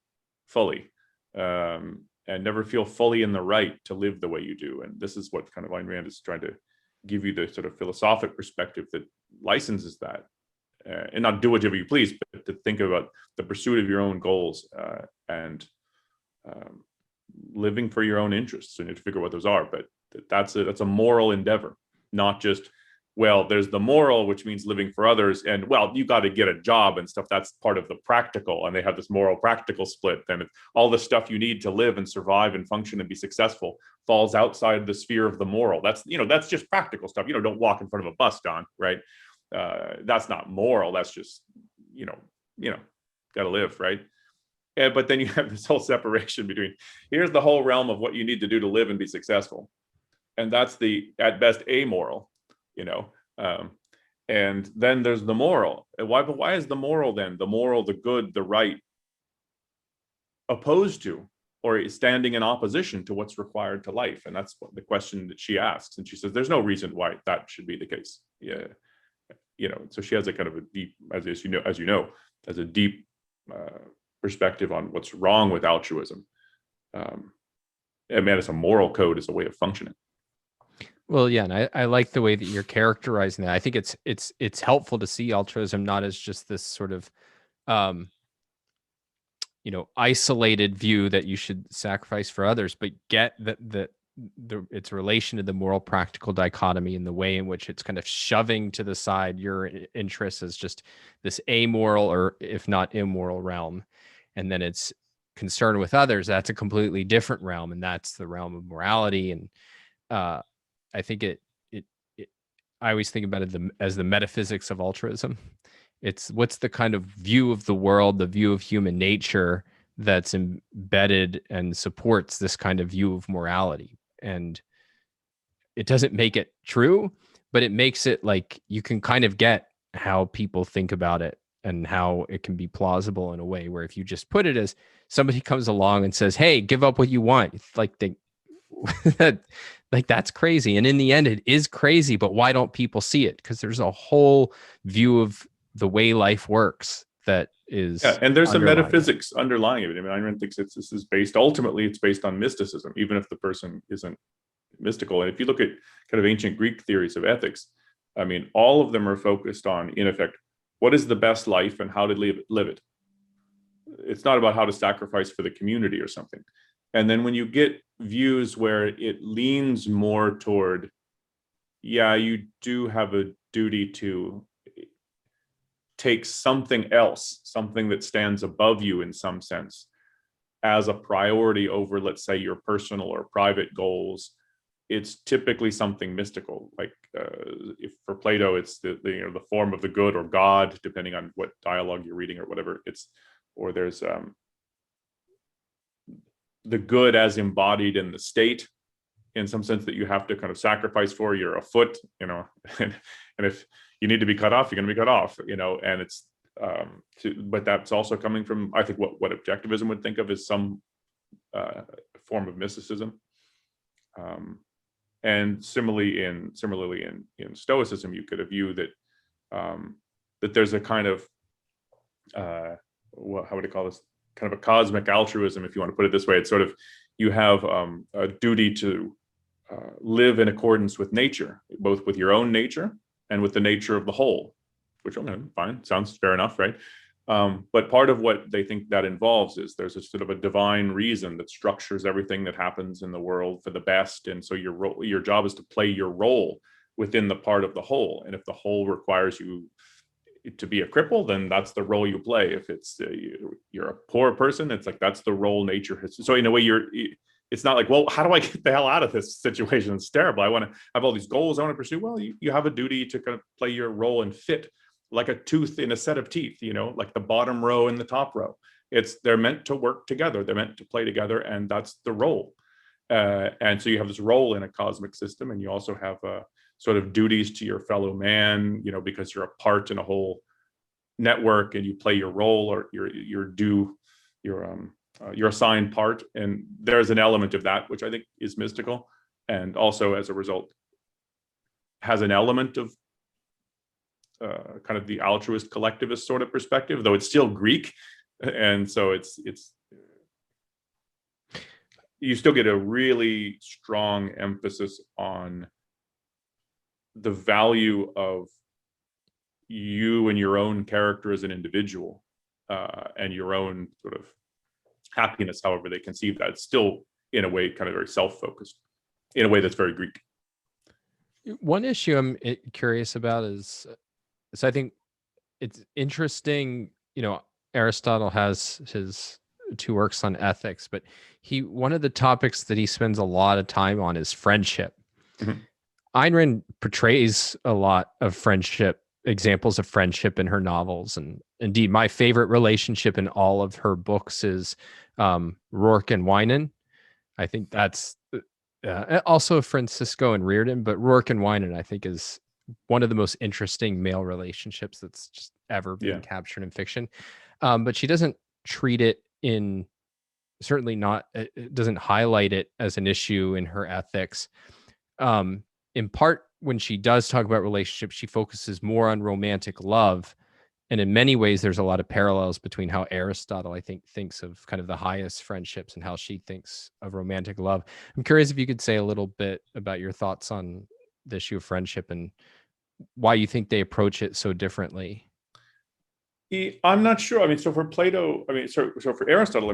fully, and never feel fully in the right to live the way you do. And this is what kind of Ayn Rand is trying to give you, the sort of philosophic perspective that licenses that, and not do whatever you please, but to think about the pursuit of your own goals and living for your own interests. So you need to figure out what those are, but that's a moral endeavor, not just, well, there's the moral, which means living for others, and well, you got to get a job and stuff. That's part of the practical, and they have this moral practical split. Then all the stuff you need to live and survive and function and be successful falls outside the sphere of the moral. That's just practical stuff. Don't walk in front of a bus, Don, right? That's not moral. That's just got to live, right? But then you have this whole separation between, here's the whole realm of what you need to do to live and be successful, and that's the at best amoral. And then there's the moral. Why is the moral then? The moral, the good, the right, opposed to or standing in opposition to what's required to life? And that's the question that she asks. And she says, there's no reason why that should be the case. Yeah. So she has a kind of a deep, as a deep perspective on what's wrong with altruism. It's a moral code as a way of functioning. Well, yeah, and I like the way that you're characterizing that. I think it's helpful to see altruism not as just this sort of, isolated view that you should sacrifice for others, but get that its relation to the moral practical dichotomy and the way in which it's kind of shoving to the side your interests as just this amoral or if not immoral realm, and then it's concern with others. That's a completely different realm, and that's the realm of morality. And I think I always think about it as the metaphysics of altruism. It's what's the kind of view of the world, the view of human nature that's embedded and supports this kind of view of morality. And it doesn't make it true, but it makes it like you can kind of get how people think about it and how it can be plausible in a way where if you just put it as somebody comes along and says, hey, give up what you want, it's like like that's crazy. And in the end, it is crazy, but why don't people see it? Because there's a whole view of the way life works that is and there's a metaphysics it. underlying it. I mean, Ayn Rand thinks this is based, ultimately it's based on mysticism, even if the person isn't mystical. And if you look at kind of ancient Greek theories of ethics, I mean, all of them are focused on, in effect, what is the best life and how to live it. It's not about how to sacrifice for the community or something. And then when you get views where it leans more toward, yeah, you do have a duty to take something else, something that stands above you in some sense, as a priority over, let's say, your personal or private goals, it's typically something mystical. Like if for Plato, it's the form of the good or God, depending on what dialogue you're reading or whatever. Or there's the good as embodied in the state, in some sense, that you have to kind of sacrifice for. You're a foot, and if you need to be cut off, you're going to be cut off, and it's but that's also coming from, I think, what Objectivism would think of as some form of mysticism. And similarly in Stoicism, you could have viewed that there's a kind of how would I call this, kind of a cosmic altruism, if you want to put it this way. It's sort of, you have a duty to live in accordance with nature, both with your own nature and with the nature of the whole, which, fine, sounds fair enough, right? But part of what they think that involves is there's a sort of a divine reason that structures everything that happens in the world for the best. And so your job is to play your role within the part of the whole. And if the whole requires you to be a cripple, then that's the role you play. If it's you're a poor person, it's like that's the role nature has. So in a way, it's not like, well, how do I get the hell out of this situation? It's terrible. I want to have all these goals I want to pursue. Well, you have a duty to kind of play your role and fit like a tooth in a set of teeth, like the bottom row and the top row. They're meant to work together. They're meant to play together, and that's the role. And so you have this role in a cosmic system, and you also have sort of duties to your fellow man, because you're a part in a whole network, and you play your role, or your assigned part. And there's an element of that which I think is mystical, and also as a result has an element of kind of the altruist collectivist sort of perspective, though it's still Greek. And so it's you still get a really strong emphasis on the value of you and your own character as an individual, and your own sort of happiness, however they conceive that. It's still, in a way, kind of very self-focused, in a way that's very Greek. One issue I'm curious about is I think it's interesting, Aristotle has his 2 works on ethics, but one of the topics that he spends a lot of time on is friendship. Mm-hmm. Ayn Rand portrays a lot of friendship, examples of friendship in her novels. And indeed, my favorite relationship in all of her books is Rourke and Winan. I think that's also Francisco and Reardon, but Rourke and Winan, I think, is one of the most interesting male relationships that's just ever been captured in fiction. But she doesn't treat it certainly not, it doesn't highlight it as an issue in her ethics. In part, when she does talk about relationships, she focuses more on romantic love. And in many ways, there's a lot of parallels between how Aristotle, I think, thinks of kind of the highest friendships and how she thinks of romantic love. I'm curious if you could say a little bit about your thoughts on the issue of friendship and why you think they approach it so differently. I'm not sure. I mean, so for Plato, so for Aristotle,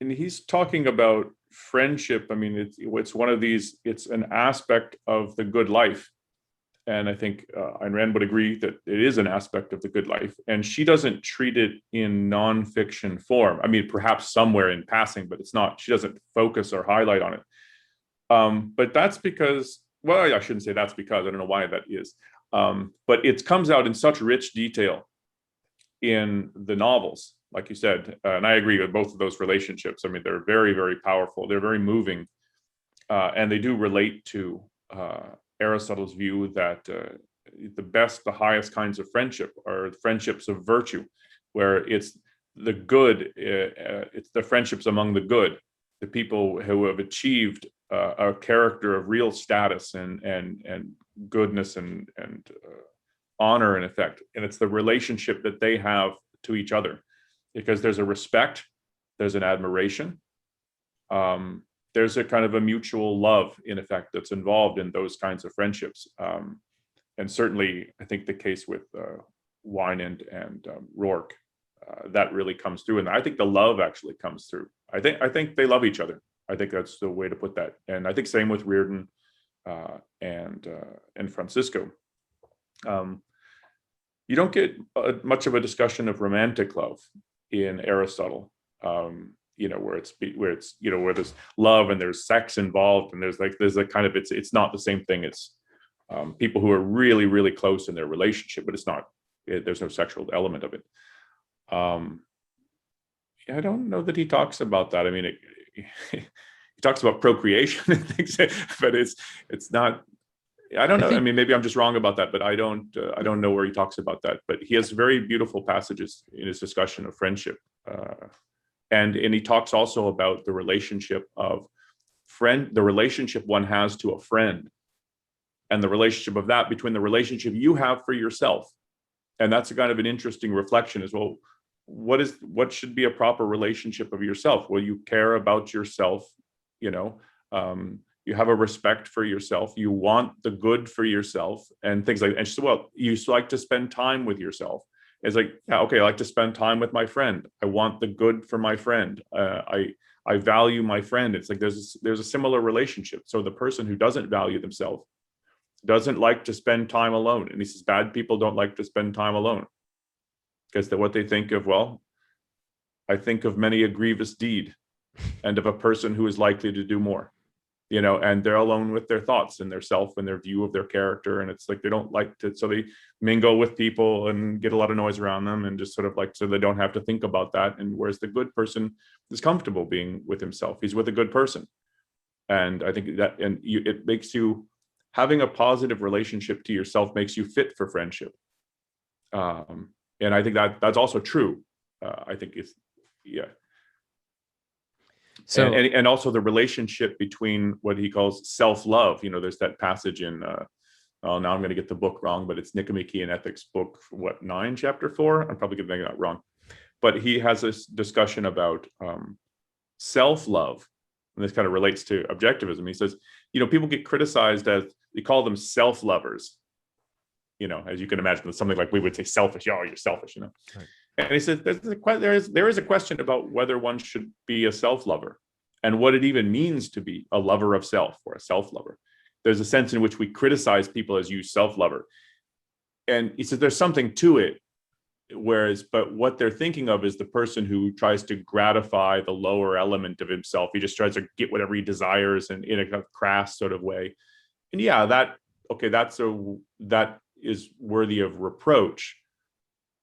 and he's talking about friendship. I mean, it's one of these, it's an aspect of the good life. And I think Ayn Rand would agree that it is an aspect of the good life. And she doesn't treat it in nonfiction form. I mean, perhaps somewhere in passing, but it's not, she doesn't focus or highlight on it. But that's because, well, I shouldn't say that's because, I don't know why that is. But it comes out in such rich detail in the novels, like you said. And I agree with both of those relationships. I mean, they're very, very powerful. They're very moving. And they do relate to Aristotle's view that the best, the highest kinds of friendship are friendships of virtue, where it's the good, it's the friendships among the good. the people who have achieved a character of real status and goodness and honor, in effect. And it's the relationship that they have to each other, because there's a respect, there's an admiration, there's a kind of a mutual love, in effect, that's involved in those kinds of friendships. And certainly, I think the case with Wynand and Rourke, that really comes through. And I think the love actually comes through. I think they love each other. I think that's the way to put that. And I think same with Reardon and Francisco. You don't get much of a discussion of romantic love in Aristotle. Where there's love and there's sex involved, and there's a kind of, it's not the same thing. It's people who are really, really close in their relationship, but there's no sexual element of it. I don't know that he talks about that. I mean, he talks about procreation and things, but it's not. I don't know. I mean, maybe I'm just wrong about that, but I don't know where he talks about that. But he has very beautiful passages in his discussion of friendship, and he talks also about the relationship of the relationship one has to a friend, and the relationship of that between the relationship you have for yourself. And that's a kind of an interesting reflection as well. What should be a proper relationship of yourself? Well, you care about yourself, you have a respect for yourself, you want the good for yourself, and things like that. And she said, well, you like to spend time with yourself. It's like, yeah, okay, I like to spend time with my friend. I want the good for my friend. I value my friend. It's like there's a similar relationship. So the person who doesn't value themselves doesn't like to spend time alone. And he says, bad people don't like to spend time alone, because what they think of, well, I think of many a grievous deed and of a person who is likely to do more, and they're alone with their thoughts and their self and their view of their character. And it's like, they don't like to, so they mingle with people and get a lot of noise around them and just sort of like, so they don't have to think about that. And whereas the good person is comfortable being with himself, he's with a good person. And I think that, it makes you, having a positive relationship to yourself makes you fit for friendship. And I think that's also true. I think it's, yeah. So, and also the relationship between what he calls self-love. There's that passage in, now I'm going to get the book wrong, but it's Nicomachean Ethics book, 9, chapter 4? I'm probably getting that wrong. But he has this discussion about self-love. And this kind of relates to objectivism. He says, people get criticized as, they call them self-lovers. As you can imagine, something like we would say selfish. Oh, you're selfish, Right. And he says there is a question about whether one should be a self-lover and what it even means to be a lover of self or a self-lover. There's a sense in which we criticize people as you self-lover. And he says there's something to it, but what they're thinking of is the person who tries to gratify the lower element of himself. He just tries to get whatever he desires and in a kind of crass sort of way. And yeah, that is worthy of reproach.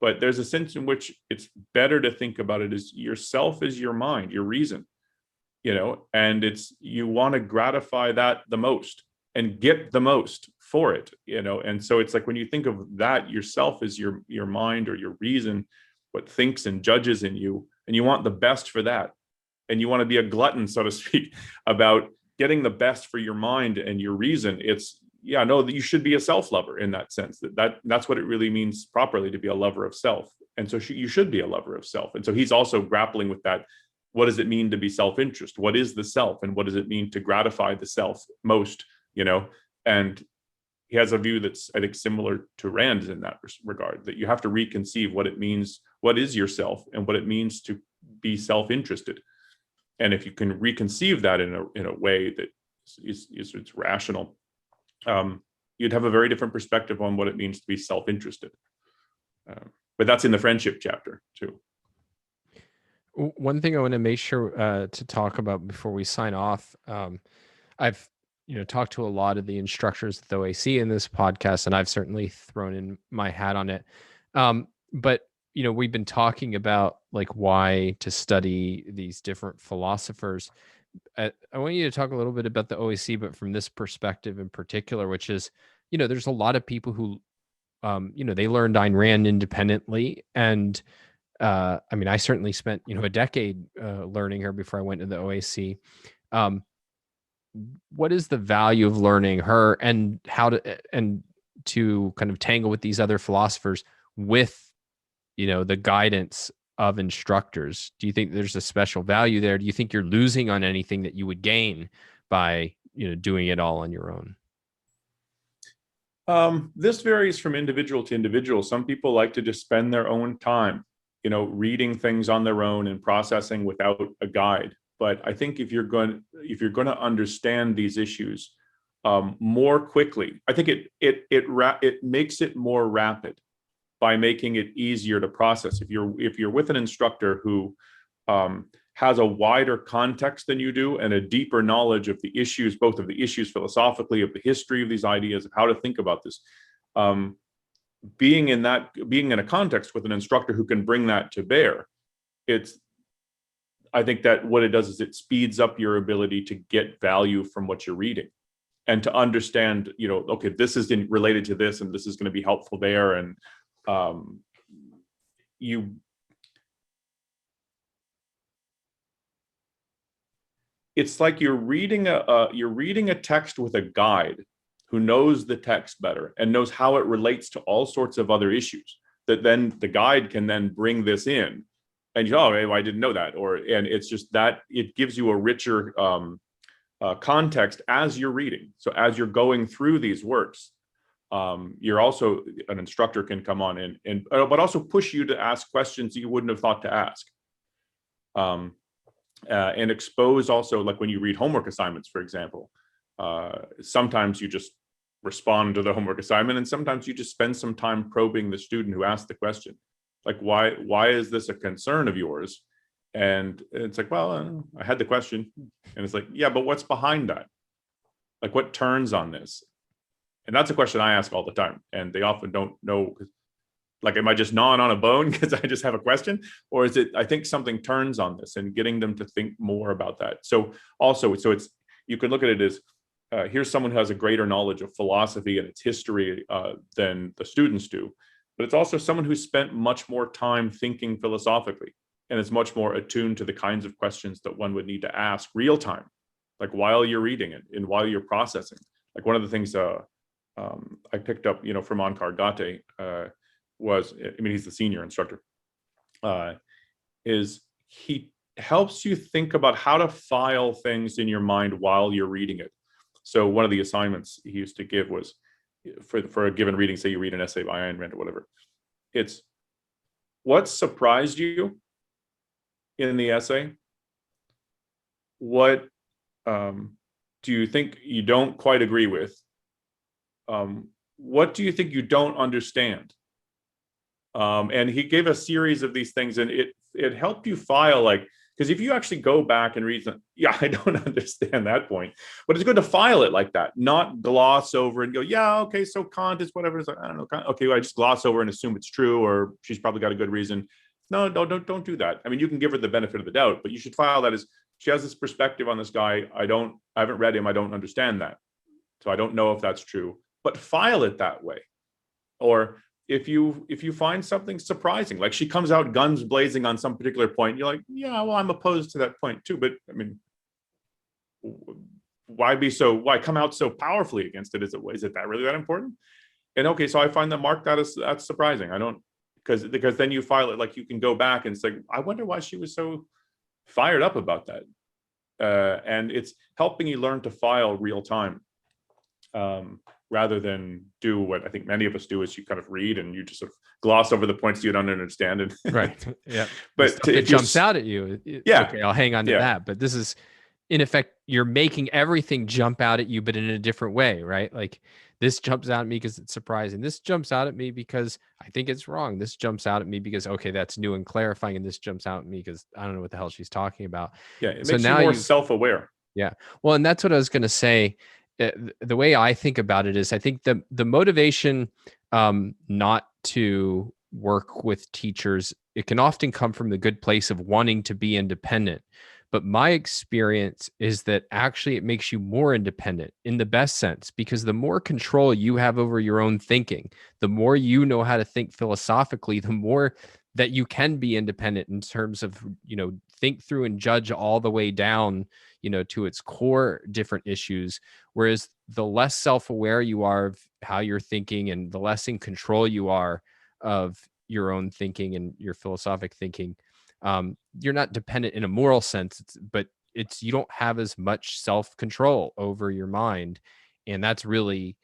But there's a sense in which it's better to think about it as yourself is your mind, your reason, and you want to gratify that the most and get the most for it, and so it's like when you think of that, yourself is your mind or your reason, what thinks and judges in you, and you want the best for that, and you want to be a glutton, so to speak, about getting the best for your mind and your reason. You should be a self-lover in that sense. That's what it really means properly to be a lover of self. And so you should be a lover of self. And so he's also grappling with that. What does it mean to be self-interest? What is the self? And what does it mean to gratify the self most, And he has a view that's, I think, similar to Rand's in that regard, that you have to reconceive what it means, what is yourself, and what it means to be self-interested. And if you can reconceive that in a way that it's rational, you'd have a very different perspective on what it means to be self-interested. But that's in the friendship chapter too. One thing I want to make sure to talk about before we sign off, I've talked to a lot of the instructors at the OAC in this podcast, and I've certainly thrown in my hat on it. But we've been talking about like why to study these different philosophers. I want you to talk a little bit about the OAC, but from this perspective in particular, which is, there's a lot of people who, they learned Ayn Rand independently, and I mean, I certainly spent, a decade learning her before I went to the OAC. What is the value of learning her, and how to kind of tangle with these other philosophers with, the guidance of instructors? Do you think there's a special value there? Do you think you're losing on anything that you would gain by, doing it all on your own? This varies from individual to individual. Some people like to just spend their own time, reading things on their own and processing without a guide. But I think if you're going to understand these issues more quickly, I think it makes it more rapid by making it easier to process. If you're with an instructor who has a wider context than you do and a deeper knowledge of the issues, both of the issues philosophically, of the history of these ideas, of how to think about this, being in a context with an instructor who can bring that to bear, I think that what it does is it speeds up your ability to get value from what you're reading and to understand, okay, this is related to this and this is going to be helpful there. And it's like you're reading a text with a guide who knows the text better and knows how it relates to all sorts of other issues, that then the guide can then bring this in. And I didn't know that, and it's just that it gives you a richer context as you're reading. So as you're going through these works, you're also, an instructor can come on but also push you to ask questions you wouldn't have thought to ask, and expose also, like when you read homework assignments, for example, sometimes you just respond to the homework assignment, and sometimes you just spend some time probing the student who asked the question. Like, why is this a concern of yours? And it's like, well, I had the question. And it's like, yeah, but what's behind that? Like, what turns on this? And that's a question I ask all the time. And they often don't know, like, am I just gnawing on a bone because I just have a question? Or is it, I think something turns on this, and getting them to think more about that. So it's, you can look at it as, here's someone who has a greater knowledge of philosophy and its history than the students do. But it's also someone who spent much more time thinking philosophically and is much more attuned to the kinds of questions that one would need to ask real time, like while you're reading it and while you're processing. Like one of the things I picked up, from Onkar Gate was, he's the senior instructor, is he helps you think about how to file things in your mind while you're reading it. So one of the assignments he used to give was, for a given reading, say you read an essay by Ayn Rand or whatever, it's what surprised you in the essay? What do you think you don't quite agree with? What do you think you don't understand? And he gave a series of these things, and it helped you file, like, because if you actually go back and read, I don't understand that point, but it's good to file it like that, not gloss over and go, yeah, okay, so Kant is whatever. It's like, I don't know, okay, well, I just gloss over and assume it's true, or she's probably got a good reason. No, don't do that. I mean, you can give her the benefit of the doubt, but you should file that as, she has this perspective on this guy. I haven't read him. I don't understand that. So I don't know if that's true, but file it that way. Or if you find something surprising, like she comes out guns blazing on some particular point, you're like, yeah, well, I'm opposed to that point too. But I mean, why come out so powerfully against it? Is it that really that important? And okay, so I find that mark that that's surprising. I don't, because then you file it, like you can go back and say, I wonder why she was so fired up about that. And it's helping you learn to file real time. Rather than do what I think many of us do, is you kind of read and you just sort of gloss over the points you don't understand. And right. Yeah. But it jumps out at you. Yeah. Okay, I'll hang on to that. But this is, in effect, you're making everything jump out at you, but in a different way, right? Like, this jumps out at me because it's surprising. This jumps out at me because I think it's wrong. This jumps out at me because, okay, that's new and clarifying. And this jumps out at me because I don't know what the hell she's talking about. Yeah. It makes you more self-aware. Yeah. Well, and that's what I was going to say. The way I think about it is, I think the motivation not to work with teachers, it can often come from the good place of wanting to be independent. But my experience is that actually it makes you more independent in the best sense, because the more control you have over your own thinking, the more you know how to think philosophically, the more that you can be independent in terms of, think through and judge all the way down, to its core different issues. Whereas the less self-aware you are of how you're thinking, and the less in control you are of your own thinking and your philosophic thinking, you're not dependent in a moral sense, but you don't have as much self-control over your mind. And that's really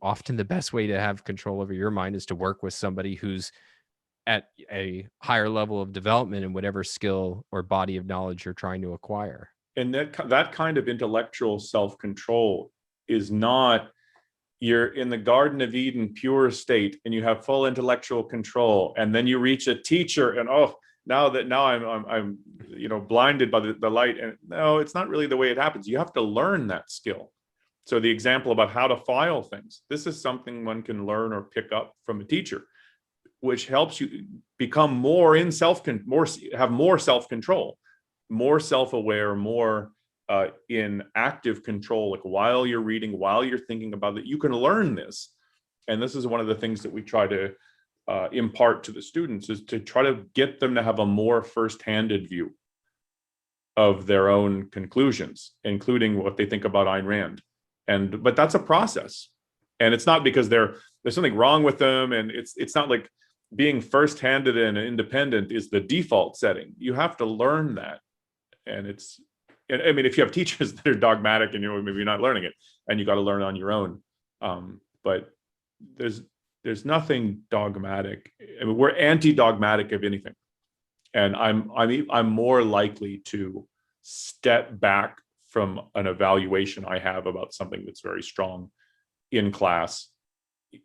often the best way to have control over your mind, is to work with somebody who's at a higher level of development in whatever skill or body of knowledge you're trying to acquire. And that kind of intellectual self-control is not, you're in the Garden of Eden pure state and you have full intellectual control, and then you reach a teacher and now I'm blinded by the light. And no, it's not really the way it happens. You have to learn that skill. So the example about how to file things, this is something one can learn or pick up from a teacher, which helps you become have more self-control, more self-aware, more in active control. Like while you're reading, while you're thinking about it, you can learn this. And this is one of the things that we try to impart to the students, is to try to get them to have a more first-handed view of their own conclusions, including what they think about Ayn Rand. But that's a process, and it's not because there's something wrong with them, and it's not like being first-handed and independent is the default setting. You have to learn that, and I mean, if you have teachers that are dogmatic and maybe you're not learning it, and you got to learn on your own. But there's nothing dogmatic. I mean, we're anti-dogmatic of anything, and I'm more likely to step back from an evaluation I have about something that's very strong in class,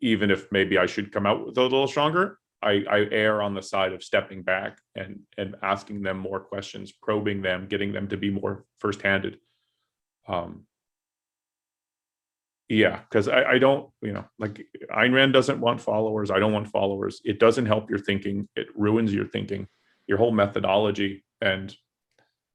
even if maybe I should come out with a little stronger. I err on the side of stepping back and asking them more questions, probing them, getting them to be more first-handed. Because I don't, like Ayn Rand doesn't want followers. I don't want followers. It doesn't help your thinking. It ruins your thinking, your whole methodology. And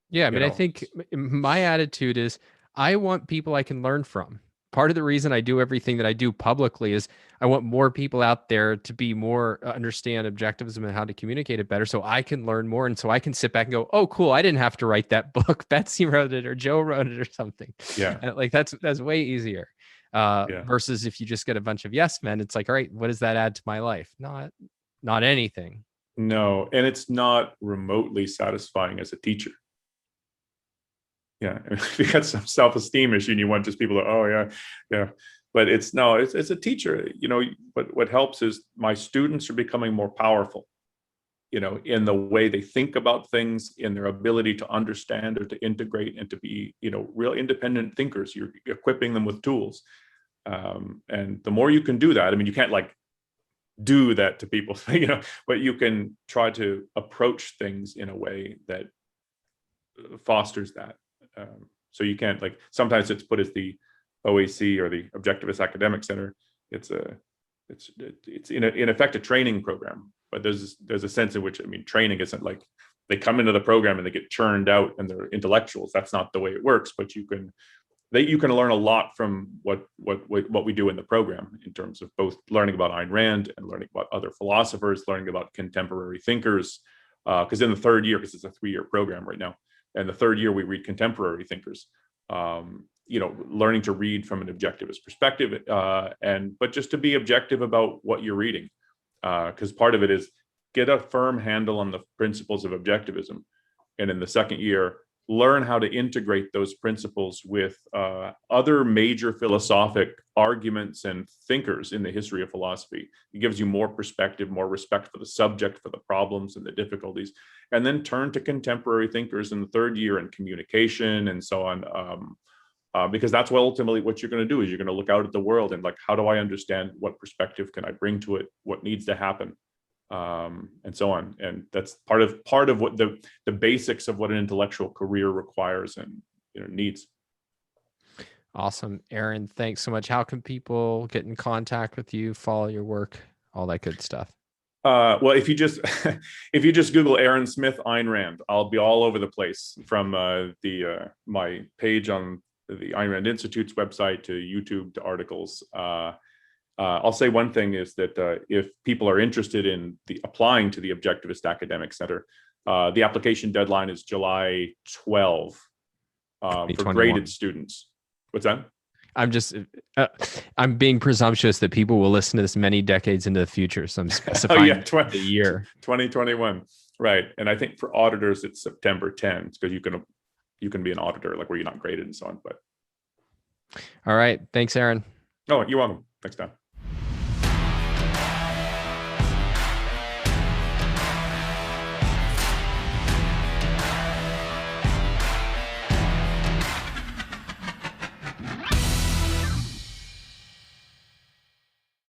yeah, I mean, I think my attitude is I want people I can learn from. Part of the reason I do everything that I do publicly is I want more people out there to be more understand objectivism and how to communicate it better, so I can learn more, and so I can sit back and go, oh, cool, I didn't have to write that book. Betsy wrote it, or Joe wrote it, or something. Yeah. And like that's way easier. Versus if you just get a bunch of yes men, it's like, all right, what does that add to my life? Not anything. No, and it's not remotely satisfying as a teacher. Yeah, if you got some self-esteem issue and you want just people to, yeah. But it's a teacher, but what helps is my students are becoming more powerful, in the way they think about things, in their ability to understand or to integrate and to be, real independent thinkers. You're equipping them with tools. And the more you can do that, I mean, you can't like do that to people, but you can try to approach things in a way that fosters that. So you can't, like, sometimes it's put as the OAC or the Objectivist Academic Center. It's in effect a training program, but there's a sense in which, I mean, training isn't like they come into the program and they get churned out and they're intellectuals. That's not the way it works. But you can learn a lot from what we do in the program, in terms of both learning about Ayn Rand and learning about other philosophers, learning about contemporary thinkers. Because in the third year, because it's a 3-year program right now, and the third year we read contemporary thinkers, learning to read from an objectivist perspective, but just to be objective about what you're reading, because part of it is get a firm handle on the principles of objectivism, and in the second year learn how to integrate those principles with other major philosophic arguments and thinkers in the history of philosophy. It gives you more perspective, more respect for the subject, for the problems and the difficulties, and then turn to contemporary thinkers in the third year in communication and so on, because that's ultimately what you're going to do, is you're going to look out at the world and, like, how do I understand, what perspective can I bring to it, what needs to happen, and so on. And that's part of what the basics of what an intellectual career requires and needs. Awesome. Aaron, thanks so much. How can people get in contact with you, follow your work, all that good stuff? Well, if you just Google Aaron Smith Ayn Rand, I'll be all over the place, from my page on the Ayn Rand Institute's website to YouTube to articles. I'll say one thing is that if people are interested in applying to the Objectivist Academic Center, the application deadline is July 12 for graded students. What's that? I'm being presumptuous that people will listen to this many decades into the future. So I'm specifying the year. 2021. Right. And I think for auditors, it's September 10th, because you can be an auditor, like where you're not graded and so on. But all right. Thanks, Aaron. Oh, you're welcome. Thanks, Dan.